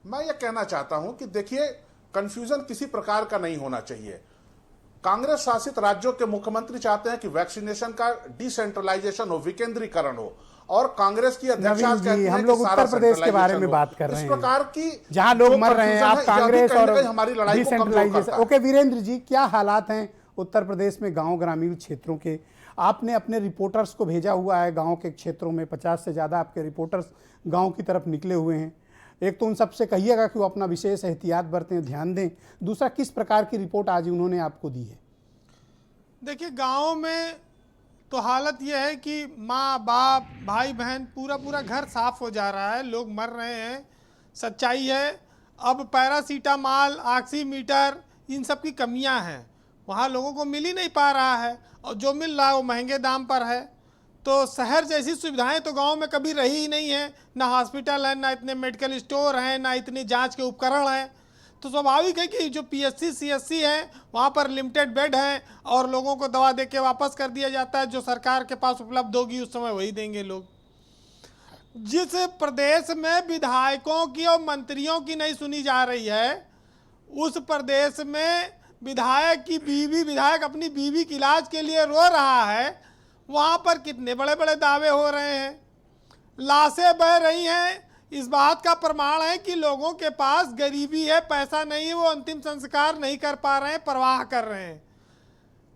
मैं ये कहना चाहता हूं कि देखिए, कंफ्यूजन किसी प्रकार का नहीं होना चाहिए। कांग्रेस शासित राज्यों के मुख्यमंत्री चाहते हैं कि वैक्सीनेशन का डिसेंट्रलाइजेशन हो, विकेंद्रीकरण हो, और कांग्रेस की अध्यक्ष हम लोग उत्तर प्रदेश के बारे में बात कर रहे हैं, इस प्रकार की जहां लोग मर रहे हैं, आप कांग्रेस और डिसेंट्रलाइजेशन। ओके वीरेंद्र जी, क्या हालात हैं उत्तर प्रदेश में गांव ग्रामीण क्षेत्रों के? आपने अपने रिपोर्टर्स को भेजा हुआ है गांव के क्षेत्रों में, 50 से ज़्यादा आपके रिपोर्टर्स गांव की तरफ निकले हुए हैं। एक तो उन सबसे कहिएगा कि वो अपना विशेष एहतियात बरतें, ध्यान दें। दूसरा, किस प्रकार की रिपोर्ट आज उन्होंने आपको दी है? देखिए, गाँव में तो हालत ये है कि माँ बाप भाई बहन पूरा घर साफ हो जा रहा है, लोग मर रहे हैं, सच्चाई है। अब पैरासीटामॉल, ऑक्सीमीटर, इन सब की कमियां हैं, वहाँ लोगों को मिल ही नहीं पा रहा है, और जो मिल रहा है वो महंगे दाम पर है। तो शहर जैसी सुविधाएं तो गांव में कभी रही ही नहीं है, ना हॉस्पिटल है, ना इतने मेडिकल स्टोर हैं, ना इतनी जांच के उपकरण हैं। तो स्वाभाविक है कि जो PSC CSC हैं वहाँ पर लिमिटेड बेड हैं और लोगों को दवा दे के वापस कर दिया जाता है, जो सरकार के पास उपलब्ध होगी उस समय वही देंगे लोग। जिस प्रदेश में विधायकों की और मंत्रियों की नहीं सुनी जा रही है, उस प्रदेश में विधायक अपनी बीवी के इलाज के लिए रो रहा है, वहाँ पर कितने बड़े बड़े दावे हो रहे हैं, लाशें बह रही हैं। इस बात का प्रमाण है कि लोगों के पास गरीबी है, पैसा नहीं है, वो अंतिम संस्कार नहीं कर पा रहे हैं, परवाह कर रहे हैं।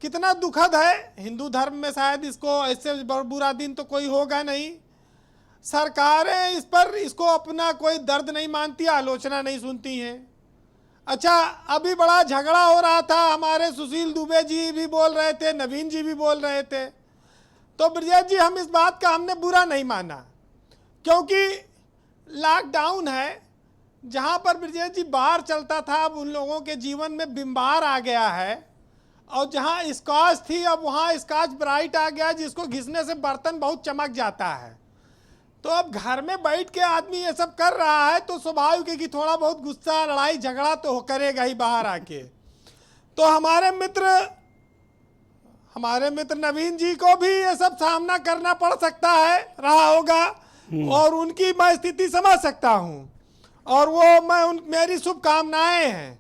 कितना दुखद है। हिंदू धर्म में शायद इसको ऐसे बुरा दिन तो कोई होगा नहीं। सरकारें इसको अपना कोई दर्द नहीं मानती, आलोचना नहीं सुनती हैं। अच्छा, अभी बड़ा झगड़ा हो रहा था, हमारे सुशील दुबे जी भी बोल रहे थे, नवीन जी भी बोल रहे थे। तो ब्रजेश जी, हम इस बात का हमने बुरा नहीं माना, क्योंकि लॉकडाउन है, जहाँ पर ब्रजेश जी बाहर चलता था, अब उन लोगों के जीवन में बिम्बार आ गया है, और जहाँ स्कॉच थी अब वहाँ स्कॉच ब्राइट आ गया, जिसको घिसने से बर्तन बहुत चमक जाता है। तो अब घर में बैठ के आदमी ये सब कर रहा है, तो स्वाभाविक है कि थोड़ा बहुत गुस्सा, लड़ाई झगड़ा तो करेगा ही बाहर आके। तो हमारे मित्र नवीन जी को भी ये सब सामना करना पड़ सकता है, रहा होगा, और उनकी मैं स्थिति समझ सकता हूँ, और वो मेरी शुभकामनाएं हैं।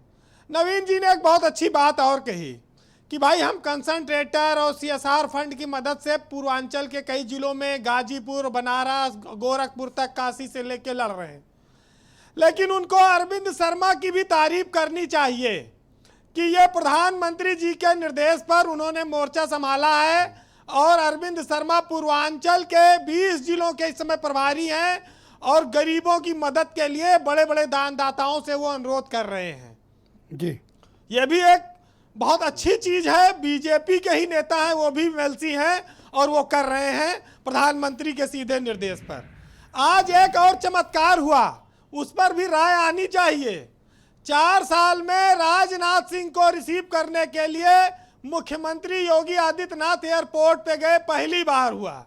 नवीन जी ने एक बहुत अच्छी बात और कही कि भाई हम कंसंट्रेटर और CSR फंड की मदद से पूर्वांचल के कई जिलों में गाजीपुर, बनारस, गोरखपुर तक, काशी से लेके लड़ रहे हैं। लेकिन उनको अरविंद शर्मा की भी तारीफ करनी चाहिए कि ये प्रधानमंत्री जी के निर्देश पर उन्होंने मोर्चा संभाला है, और अरविंद शर्मा पूर्वांचल के 20 जिलों के इस समय प्रभारी हैं, और गरीबों की मदद के लिए बड़े बड़े दानदाताओं से वो अनुरोध कर रहे हैं जी। ये भी एक बहुत अच्छी चीज है। बीजेपी के ही नेता हैं, वो भी MLC हैं, और वो कर रहे हैं प्रधानमंत्री के सीधे निर्देश पर। आज एक और चमत्कार हुआ, उस पर भी राय आनी चाहिए। 4 साल में राजनाथ सिंह को रिसीव करने के लिए मुख्यमंत्री योगी आदित्यनाथ एयरपोर्ट पे गए, पहली बार हुआ।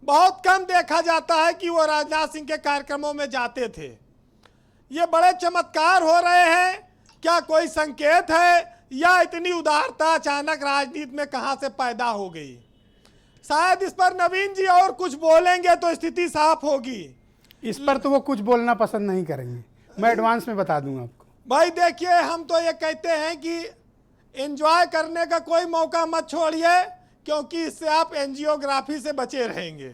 बहुत कम देखा जाता है कि वो राजनाथ सिंह के कार्यक्रमों में जाते थे। ये बड़े चमत्कार हो रहे हैं, क्या कोई संकेत है या इतनी उदारता अचानक राजनीति में कहां से पैदा हो गई? शायद इस पर नवीन जी और कुछ बोलेंगे तो स्थिति साफ होगी। इस पर तो वो कुछ बोलना पसंद नहीं करेंगे, मैं एडवांस में बता दूंगा आपको। भाई देखिए, हम तो ये कहते हैं कि एंजॉय करने का कोई मौका मत छोड़िए, क्योंकि इससे आप एंजियोग्राफी से बचे रहेंगे।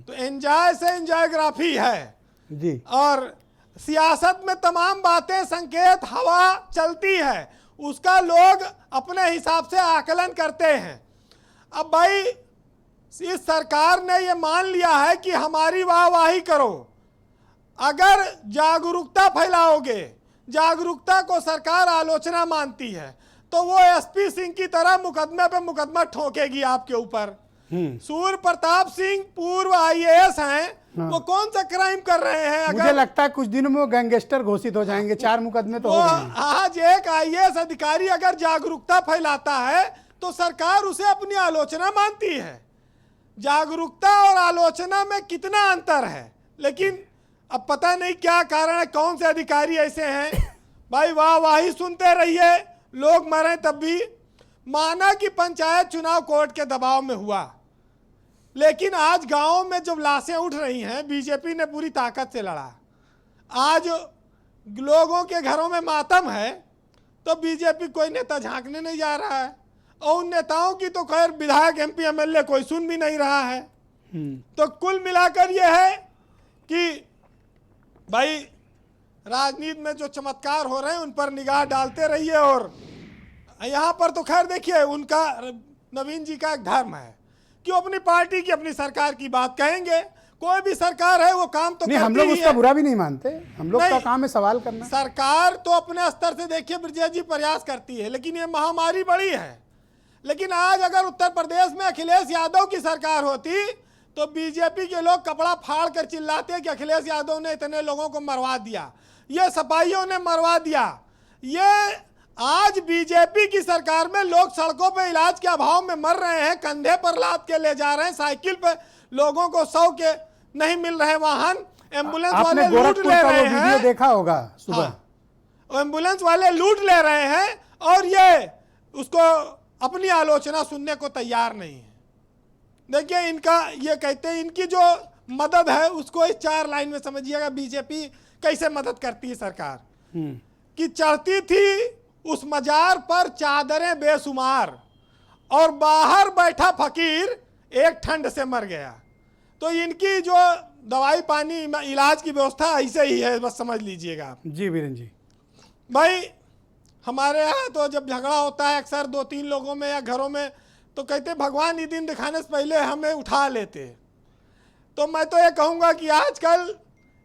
तो एंजॉय से एंजॉयग्राफी है जी। और सियासत में तमाम बातें, संकेत, हवा चलती है, उसका लोग अपने हिसाब से आकलन करते हैं। अब भाई इस सरकार ने ये मान लिया है कि हमारी वाहवाही करो। अगर जागरूकता फैलाओगे, जागरूकता को सरकार आलोचना मानती है, तो वो एसपी सिंह की तरह मुकदमे पे मुकदमा ठोकेगी आपके ऊपर। सूर्य प्रताप सिंह पूर्व आईएएस हैं, वो कौन सा क्राइम कर रहे हैं? अगर मुझे लगता है कुछ दिनों में वो गैंगस्टर घोषित हो जाएंगे, 4 मुकदमे तो हो गए हैं। आज एक आईएएस अधिकारी अगर जागरूकता फैलाता है तो सरकार उसे अपनी आलोचना मानती है। जागरूकता और आलोचना में कितना अंतर है, लेकिन अब पता नहीं क्या कारण है, कौन से अधिकारी ऐसे हैं। भाई वाहवाही सुनते रहिए, लोग मरे तब भी। माना कि पंचायत चुनाव कोर्ट के दबाव में हुआ, लेकिन आज गांवों में जब लाशें उठ रही हैं, बीजेपी ने पूरी ताकत से लड़ा। आज लोगों के घरों में मातम है तो बीजेपी कोई नेता झांकने नहीं जा रहा है, और उन नेताओं की तो खैर विधायक, एमपी, एमएलए कोई सुन भी नहीं रहा है। तो कुल मिलाकर यह है कि भाई राजनीति में जो चमत्कार हो रहे हैं उन पर निगाह डालते रहिए। और यहाँ पर तो खैर देखिए, उनका, नवीन जी का एक धर्म है कि वो अपनी पार्टी की, अपनी सरकार की बात कहेंगे। कोई भी सरकार है वो काम तो नहीं, हम लोग उसका बुरा भी नहीं मानते, हम लोग का काम है सवाल करना। सरकार तो अपने स्तर से देखिए ब्रजेश जी प्रयास करती है, लेकिन ये महामारी बड़ी है। लेकिन आज अगर उत्तर प्रदेश में अखिलेश यादव की सरकार होती तो बीजेपी के लोग कपड़ा फाड़ कर चिल्लाते कि अखिलेश यादव ने इतने लोगों को मरवा दिया, ये सपाहियों ने मरवा दिया। ये आज बीजेपी की सरकार में लोग सड़कों पे इलाज के अभाव में मर रहे हैं, कंधे पर लाद के ले जा रहे हैं, साइकिल पे लोगों को 100 के नहीं मिल रहे वाहन, एम्बुलेंस वाले लूट ले रहे हैं। वीडियो देखा होगा सुबह। हाँ, एम्बुलेंस वाले लूट ले रहे हैं और ये उसको अपनी आलोचना सुनने को तैयार नहीं है। देखिए, इनका ये कहते हैं, इनकी जो मदद है उसको इस 4 लाइन में समझिएगा बीजेपी कैसे मदद करती है सरकार। कि चढ़ती थी उस मजार पर चादरें बेशुमार, और बाहर बैठा फकीर एक ठंड से मर गया। तो इनकी जो दवाई पानी इलाज की व्यवस्था ऐसे ही है, बस समझ लीजिएगा आप। जी वीरेंद्र जी। भाई हमारे यहाँ तो जब झगड़ा होता है अक्सर 2-3 लोगों में या घरों में, तो कहते भगवान ये दिन दिखाने से पहले हमें उठा लेते। तो मैं तो ये कहूँगा कि आजकल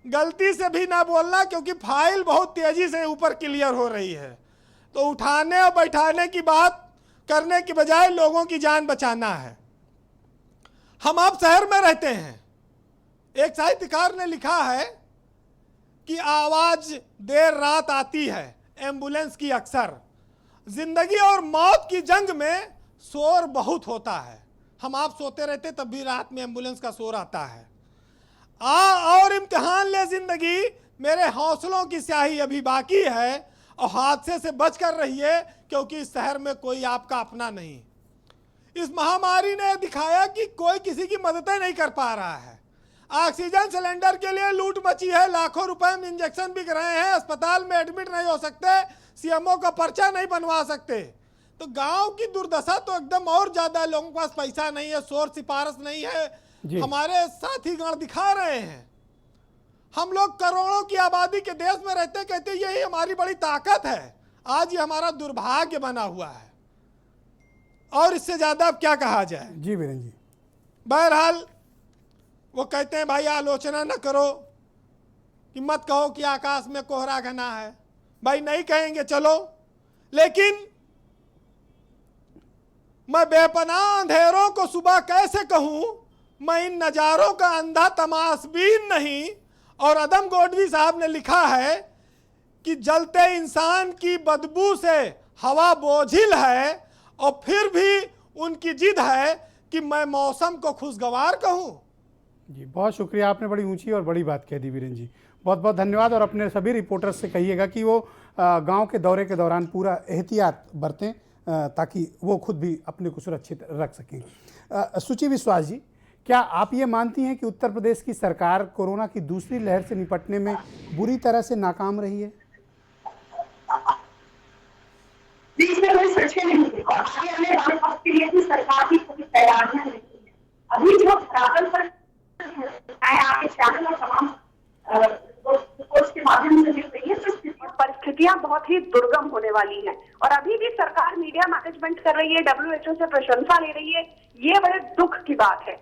गलती से भी ना बोलना, क्योंकि फाइल बहुत तेजी से ऊपर क्लियर हो रही है। तो उठाने और बैठाने की बात करने की बजाय लोगों की जान बचाना है। हम आप शहर में रहते हैं, एक साहित्यकार ने लिखा है कि आवाज देर रात आती है एम्बुलेंस की अक्सर, जिंदगी और मौत की जंग में शोर बहुत होता है। हम आप सोते रहते तब भी रात में एम्बुलेंस का शोर आता है। और इम्तिहान ले जिंदगी, मेरे हौसलों की स्याही अभी बाकी है, और हादसे से बच कर रहिए, क्योंकि इस शहर में कोई आपका अपना नहीं। इस महामारी ने दिखाया कि कोई किसी की मदद नहीं कर पा रहा है। ऑक्सीजन सिलेंडर के लिए लूट मची है, लाखों रुपए में इंजेक्शन बिक रहे हैं, अस्पताल में एडमिट नहीं हो सकते, सीएमओ का पर्चा नहीं बनवा सकते। तो गांव की दुर्दशा तो एकदम और ज्यादा, लोगों के पास पैसा नहीं है, शोर सिफारिश नहीं है। हमारे साथीगण दिखा रहे हैं, हम लोग करोड़ों की आबादी के देश में रहते, कहते यही हमारी बड़ी ताकत है। आज ये हमारा दुर्भाग्य बना हुआ है, और इससे ज्यादा अब क्या कहा जाए। जी वीरेंद्र जी। बहरहाल वो कहते हैं भाई आलोचना न करो, कि मत कहो कि आकाश में कोहरा घना है। भाई नहीं कहेंगे चलो, लेकिन मैं बेपनाह अंधेरों को सुबह कैसे कहूं, मैं इन नजारों का अंधा तमाशबीन नहीं। और अदम गोडवी साहब ने लिखा है कि जलते इंसान की बदबू से हवा बोझिल है, और फिर भी उनकी जिद है कि मैं मौसम को खुशगवार कहूं। जी बहुत शुक्रिया, आपने बड़ी ऊंची और बड़ी बात कह दी वीरेंद्र जी, बहुत बहुत धन्यवाद। और अपने सभी रिपोर्टर्स से कहिएगा कि वो गांव के दौरे के दौरान पूरा एहतियात बरतें ताकि वो खुद भी अपने को सुरक्षित रख सकें। सुचि विश्वास जी, क्या आप ये मानती हैं कि उत्तर प्रदेश की सरकार कोरोना की दूसरी लहर से निपटने में बुरी तरह से नाकाम रही है? इसमें कोई संशय नहीं है और आगे आने वाले वक्त के लिए भी सरकार की पूरी तैयारियां नहीं है। अभी जो धरातल पर आपके चैनल और तमाम के माध्यम से मिल रही है तो परिस्थितियां बहुत ही दुर्गम होने वाली हैं और अभी भी सरकार मीडिया मैनेजमेंट कर रही है, WHO से प्रशंसा ले रही है। ये बड़े दुख की बात है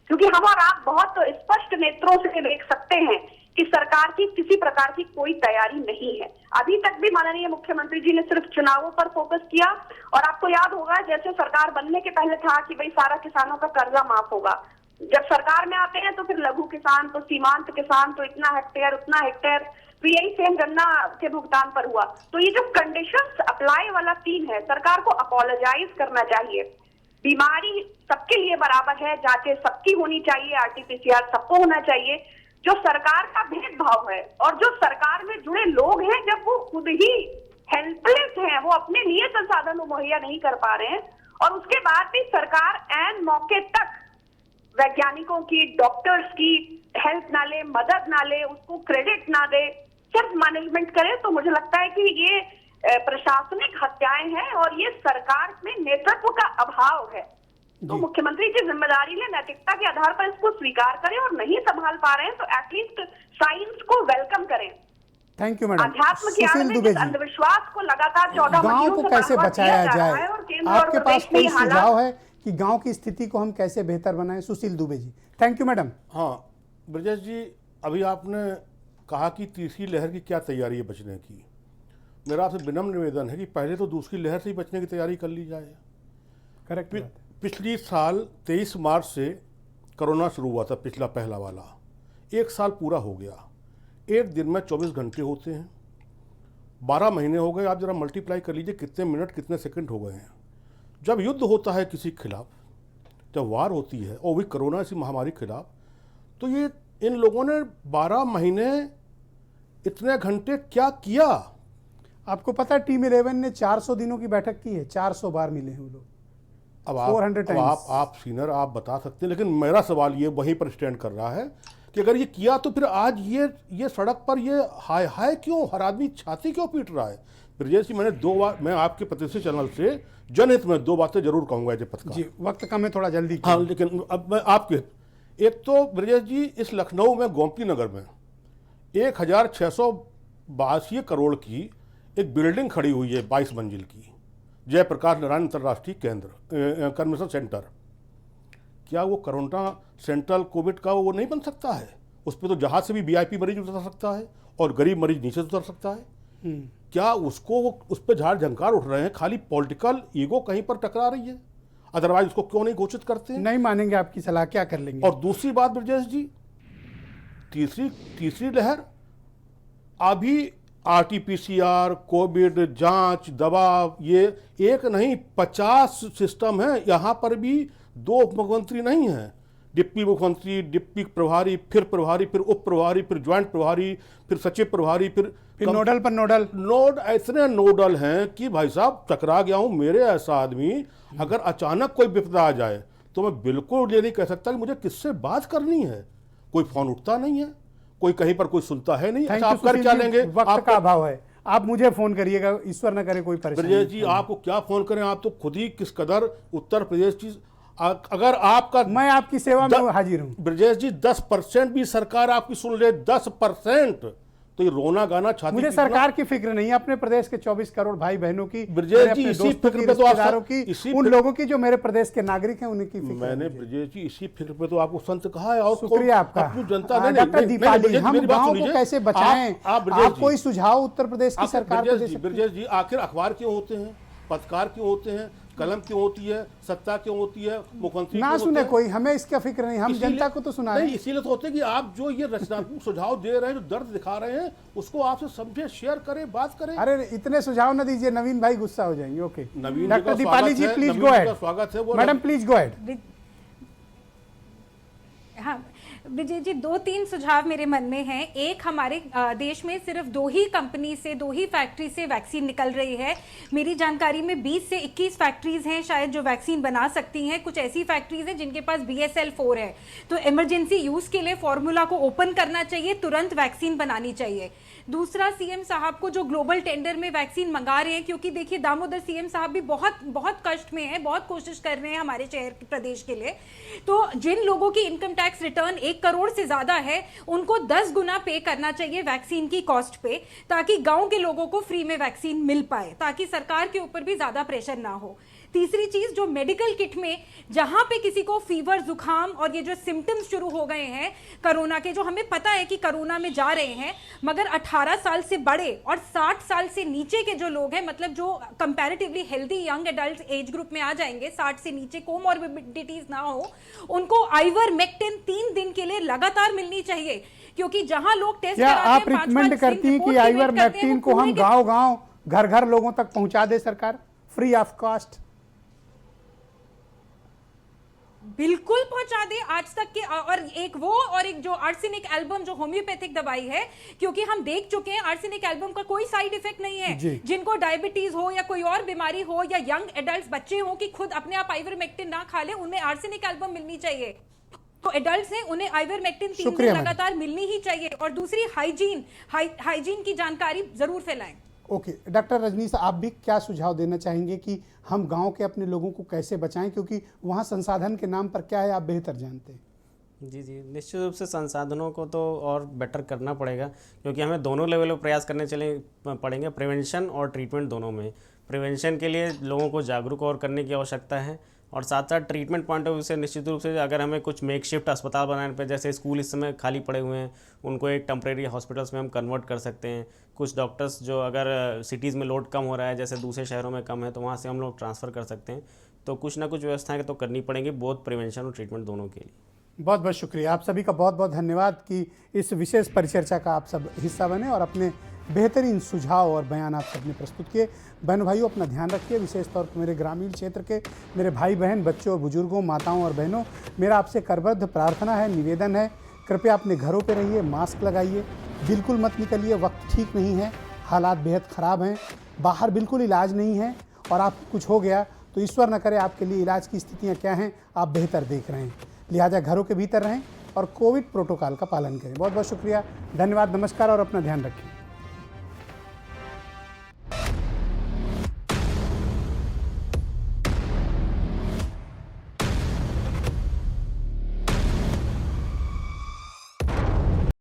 क्योंकि हम और आप बहुत स्पष्ट नेत्रों से देख सकते हैं कि सरकार की किसी प्रकार की कोई तैयारी नहीं है। अभी तक भी माननीय मुख्यमंत्री जी ने सिर्फ चुनावों पर फोकस किया और आपको याद होगा जैसे सरकार बनने के पहले था कि भाई सारा किसानों का कर्जा माफ होगा। जब सरकार में आते हैं तो फिर लघु किसान, तो सीमांत किसान, तो इतना हेक्टेयर उतना हेक्टेयर, तो यही सेम गन्ना के भुगतान पर हुआ। तो ये जो कंडीशंस अप्लाई वाला सीन है, सरकार को अपोलोजाइज करना चाहिए। बीमारी सबके लिए बराबर है, जांचें सबकी होनी चाहिए, RT-PCR सबको होना चाहिए। जो सरकार का भेदभाव है और जो सरकार में जुड़े लोग हैं जब वो खुद ही हेल्पलेस हैं, वो अपने लिए संसाधन मुहैया नहीं कर पा रहे हैं और उसके बाद भी सरकार ऐन मौके तक वैज्ञानिकों की, डॉक्टर्स की हेल्प ना ले, मदद ना ले, उसको क्रेडिट ना दे, सिर्फ मैनेजमेंट करे, तो मुझे लगता है कि ये प्रशासनिक हत्याएं हैं और ये सरकार में नेतृत्व का अभाव है। तो मुख्यमंत्री की जिम्मेदारी ले, नैतिकता के आधार पर इसको स्वीकार करें और नहीं संभाल पा रहे हैं तो एटलीस्ट साइंस को वेलकम करें। Thank you madam. अध्यात्म की आड़ में इस अंधविश्वास को लगातार 14 गांव महीनों को से कैसे बढ़ावा बचाया दिया जा रहा जाए, है और केंद्र और आपके पास प्रदेश में कोई ये हालात सुझाव है कि गांव की स्थिति को हम कैसे बेहतर बनाएं? Sushil Dubey ji. Thank you madam. हाँ ब्रजेश जी, अभी आपने कहा कि तीसरी लहर की क्या तैयारी है बचने की। मेरा आपसे विनम्र निवेदन है कि पहले तो दूसरी लहर से ही बचने की तैयारी कर ली जाए। करेक्ट। पिछली साल 23 मार्च से कोरोना शुरू हुआ था, पिछला पहला वाला। एक साल पूरा हो गया। एक दिन में 24 घंटे होते हैं, 12 महीने हो गए। आप जरा मल्टीप्लाई कर लीजिए कितने मिनट कितने सेकंड हो गए हैं। जब युद्ध होता है किसी के खिलाफ, जब वार होती है और भी कोरोना ऐसी महामारी के खिलाफ, तो ये इन लोगों ने 12 महीने इतने घंटे क्या किया? आपको पता है टीम 11 ने 400 दिनों की बैठक की है, 400 बार मिले हैं वो लोग। अब 400 आप सीनियर आप बता सकते हैं, लेकिन मेरा सवाल ये वहीं पर स्टैंड कर रहा है कि अगर ये किया तो फिर आज ये सड़क पर ये हाय हाय क्यों, हर आदमी छाती क्यों पीट रहा है? ब्रजेश जी, मैं आपके प्रतिष्ठित चैनल से जनहित में 2 बातें जरूर कहूँगा एज ए पत्रकार। जी वक्त कम है, थोड़ा जल्दी। हाँ, लेकिन अब मैं आपके एक तो ब्रजेश जी, इस लखनऊ में गोमती नगर में 1682 करोड़ की एक बिल्डिंग खड़ी हुई है 22 मंजिल की, जयप्रकाश नारायण अंतर्राष्ट्रीय केंद्र कन्वेंशन सेंटर। क्या वो कोरोना सेंट्रल कोविड का वो नहीं बन सकता है? उस पर तो जहाज से भी VIP मरीज उतर सकता है और गरीब मरीज नीचे से उतर सकता है। क्या उसको उस पर झाड़ झंकार उठ रहे हैं? खाली पॉलिटिकल ईगो कहीं पर टकरा रही है, अदरवाइज उसको क्यों नहीं घोषित करते हैं? नहीं मानेंगे आपकी सलाह, क्या कर लेंगे? और दूसरी बात ब्रजेश जी, तीसरी लहर अभी RT-PCR, कोविड जांच, दवा, ये एक नहीं 50 सिस्टम है। यहाँ पर भी 2 मुख्यमंत्री नहीं हैं, डिप्टी मुख्यमंत्री, डिप्टी प्रभारी, फिर उप प्रभारी, फिर ज्वाइंट प्रभारी, फिर सचिव प्रभारी, फिर नोडल पर नोडल इतने नोडल हैं कि भाई साहब टकरा गया हूँ। मेरे ऐसा आदमी अगर अचानक कोई विपदा आ जाए तो मैं बिल्कुल ये नहीं कह सकता कि मुझे किससे बात करनी है। कोई फोन उठता नहीं है, कोई कहीं पर कोई सुनता है नहीं। अच्छा, आप कर क्या लेंगे? वक्त का अभाव है, आप मुझे फोन करिएगा, ईश्वर न करे कोई परेशानी। ब्रजेश जी, आपको क्या फोन करें? आप तो खुद ही किस कदर उत्तर प्रदेश की, अगर आपका, मैं आपकी सेवा में हाजिर हूं ब्रजेश जी, 10% भी सरकार आपकी सुन ले, 10%, तो ये रोना गाना छाती। मुझे सरकार की फिक्र नहीं है, अपने प्रदेश के 24 करोड़ भाई बहनों की, ब्रजेश जी, इसी फिक्र पे तो आप उन लोगों की जो मेरे प्रदेश के नागरिक हैं उनकी फिक्र। मैंने ब्रजेश जी इसी फिक्र पे तो आपको संत कहा है। और शुक्रिया आपका। अपनी जनता ने डॉक्टर दीपाली, हम गांव को कैसे बचाएं? आप कोई सुझाव उत्तर प्रदेश की सरकार को दे सकते हैं? ब्रजेश जी, आखिर अखबार क्यों होते हैं, पत्रकार क्यों होते हैं? कलम क्यों होती है, सत्ता क्यों होती है, मुख्यमंत्री ना क्यों सुने होते हैं? कोई, हमें इसका फिक्र नहीं, हम जनता को तो सुनाएं। नहीं, इसीलिए तो होते हैं कि आप जो ये रचनात्मक सुझाव दे रहे हैं, जो दर्द दिखा रहे हैं, उसको आपसे समझे, शेयर करें, बात करें। अरे इतने सुझाव न दीजिए, नवीन भाई गुस्सा हो जाएंगे। Okay, Naveen doctor Deepali ji please go ahead. स्वागत है। Madam please go ahead. हाँ विजय जी, 2-3 सुझाव मेरे मन में हैं। एक, हमारे देश में सिर्फ 2 ही कंपनी से, 2 ही फैक्ट्री से वैक्सीन निकल रही है। मेरी जानकारी में 20 से 21 फैक्ट्रीज हैं शायद जो वैक्सीन बना सकती हैं। कुछ ऐसी फैक्ट्रीज हैं जिनके पास BSL-4 है। तो इमरजेंसी यूज के लिए फॉर्मूला को ओपन करना चाहिए, तुरंत वैक्सीन बनानी चाहिए। दूसरा, सीएम साहब को जो ग्लोबल टेंडर में वैक्सीन मंगा रहे हैं, क्योंकि देखिए दामोदर सीएम साहब भी बहुत बहुत कष्ट में हैं, बहुत कोशिश कर रहे हैं हमारे शहर प्रदेश के लिए। तो जिन लोगों की इनकम टैक्स रिटर्न 1 करोड़ से ज्यादा है, उनको 10 गुना पे करना चाहिए वैक्सीन की कॉस्ट पे, ताकि गांव के लोगों को फ्री में वैक्सीन मिल पाए, ताकि सरकार के ऊपर भी ज्यादा प्रेशर ना हो। तीसरी चीज, जो मेडिकल किट में जहां पे किसी को फीवर, जुकाम और ये जो सिम्टम्स शुरू हो गए हैं कोरोना के, जो हमें पता है कि कोरोना में जा रहे हैं, मगर 18 साल से बड़े और 60 साल से नीचे के जो लोग हैं, मतलब जो comparatively healthy young adult age group में आ जाएंगे, 60 से नीचे, कोमॉर्बिडिटीज ना हो, उनको आइवरमेक्टिन 3 दिन के लिए लगातार मिलनी चाहिए। क्योंकि जहां लोग टेस्ट क्या कराते हैं, आप रिकमेंड करती हैं कि आइवरमेक्टिन को हम गांव-गांव, घर-घर लोगों तक पहुंचा दे सरकार, फ्री ऑफ कॉस्ट? बिल्कुल पहुंचा दे आज तक के। और एक वो, और एक जो आर्सेनिक एल्बम जो होम्योपैथिक दवाई है, क्योंकि हम देख चुके हैं आर्सेनिक एल्बम का कोई साइड इफेक्ट नहीं है। जिनको डायबिटीज हो या कोई और बीमारी हो, या यंग एडल्ट बच्चे हो कि खुद अपने आप आइवरमेक्टिन ना खा ले, उनमें आर्सेनिक एल्बम मिलनी चाहिए। तो एडल्ट्स हैं, उन्हें आइवरमेक्टिन 3 दिन लगातार मिलनी ही चाहिए। और दूसरी, हाइजीन की जानकारी जरूर फैलाएं। ओके, डॉक्टर रजनीश, आप भी क्या सुझाव देना चाहेंगे कि हम गांव के अपने लोगों को कैसे बचाएं, क्योंकि वहां संसाधन के नाम पर क्या है आप बेहतर जानते हैं। जी, निश्चित रूप से संसाधनों को तो और बेटर करना पड़ेगा, क्योंकि हमें दोनों लेवल पर प्रयास करने पड़ेंगे, प्रिवेंशन और ट्रीटमेंट दोनों में। प्रिवेंशन के लिए लोगों को जागरूक और करने की आवश्यकता है, और साथ साथ ट्रीटमेंट पॉइंट ऑफ व्यू से निश्चित रूप से अगर हमें कुछ मेकशिफ्ट अस्पताल बनाने पे, जैसे स्कूल इस समय खाली पड़े हुए हैं, उनको एक टेम्परेरी हॉस्पिटल्स में हम कन्वर्ट कर सकते हैं। कुछ डॉक्टर्स जो अगर सिटीज़ में लोड कम हो रहा है, जैसे दूसरे शहरों में कम है, तो वहाँ से हम लोग ट्रांसफ़र कर सकते हैं। तो कुछ ना कुछ व्यवस्थाएं तो करनी पड़ेंगी, बोथ प्रिवेंशन और ट्रीटमेंट दोनों के लिए। बहुत बहुत शुक्रिया, आप सभी का बहुत बहुत धन्यवाद कि इस विशेष परिचर्चा का आप सब हिस्सा बने और अपने बेहतरीन सुझाव और बयान आप सबने प्रस्तुत किए। बहनों भाइयों, अपना ध्यान रखिए, विशेष तौर पर मेरे ग्रामीण क्षेत्र के मेरे भाई बहन, बच्चों और बुजुर्गों, माताओं और बहनों, मेरा आपसे करबद्ध प्रार्थना है, निवेदन है, कृपया अपने घरों पे रहिए, मास्क लगाइए, बिल्कुल मत निकलिए, वक्त ठीक नहीं है, हालात बेहद ख़राब हैं, बाहर बिल्कुल इलाज नहीं है, और आपको कुछ हो गया तो ईश्वर न करे आपके लिए इलाज की स्थितियाँ क्या हैं आप बेहतर देख रहे हैं। लिहाजा घरों के भीतर रहें और कोविड प्रोटोकॉल का पालन करें। बहुत बहुत शुक्रिया, धन्यवाद, नमस्कार और अपना ध्यान रखें।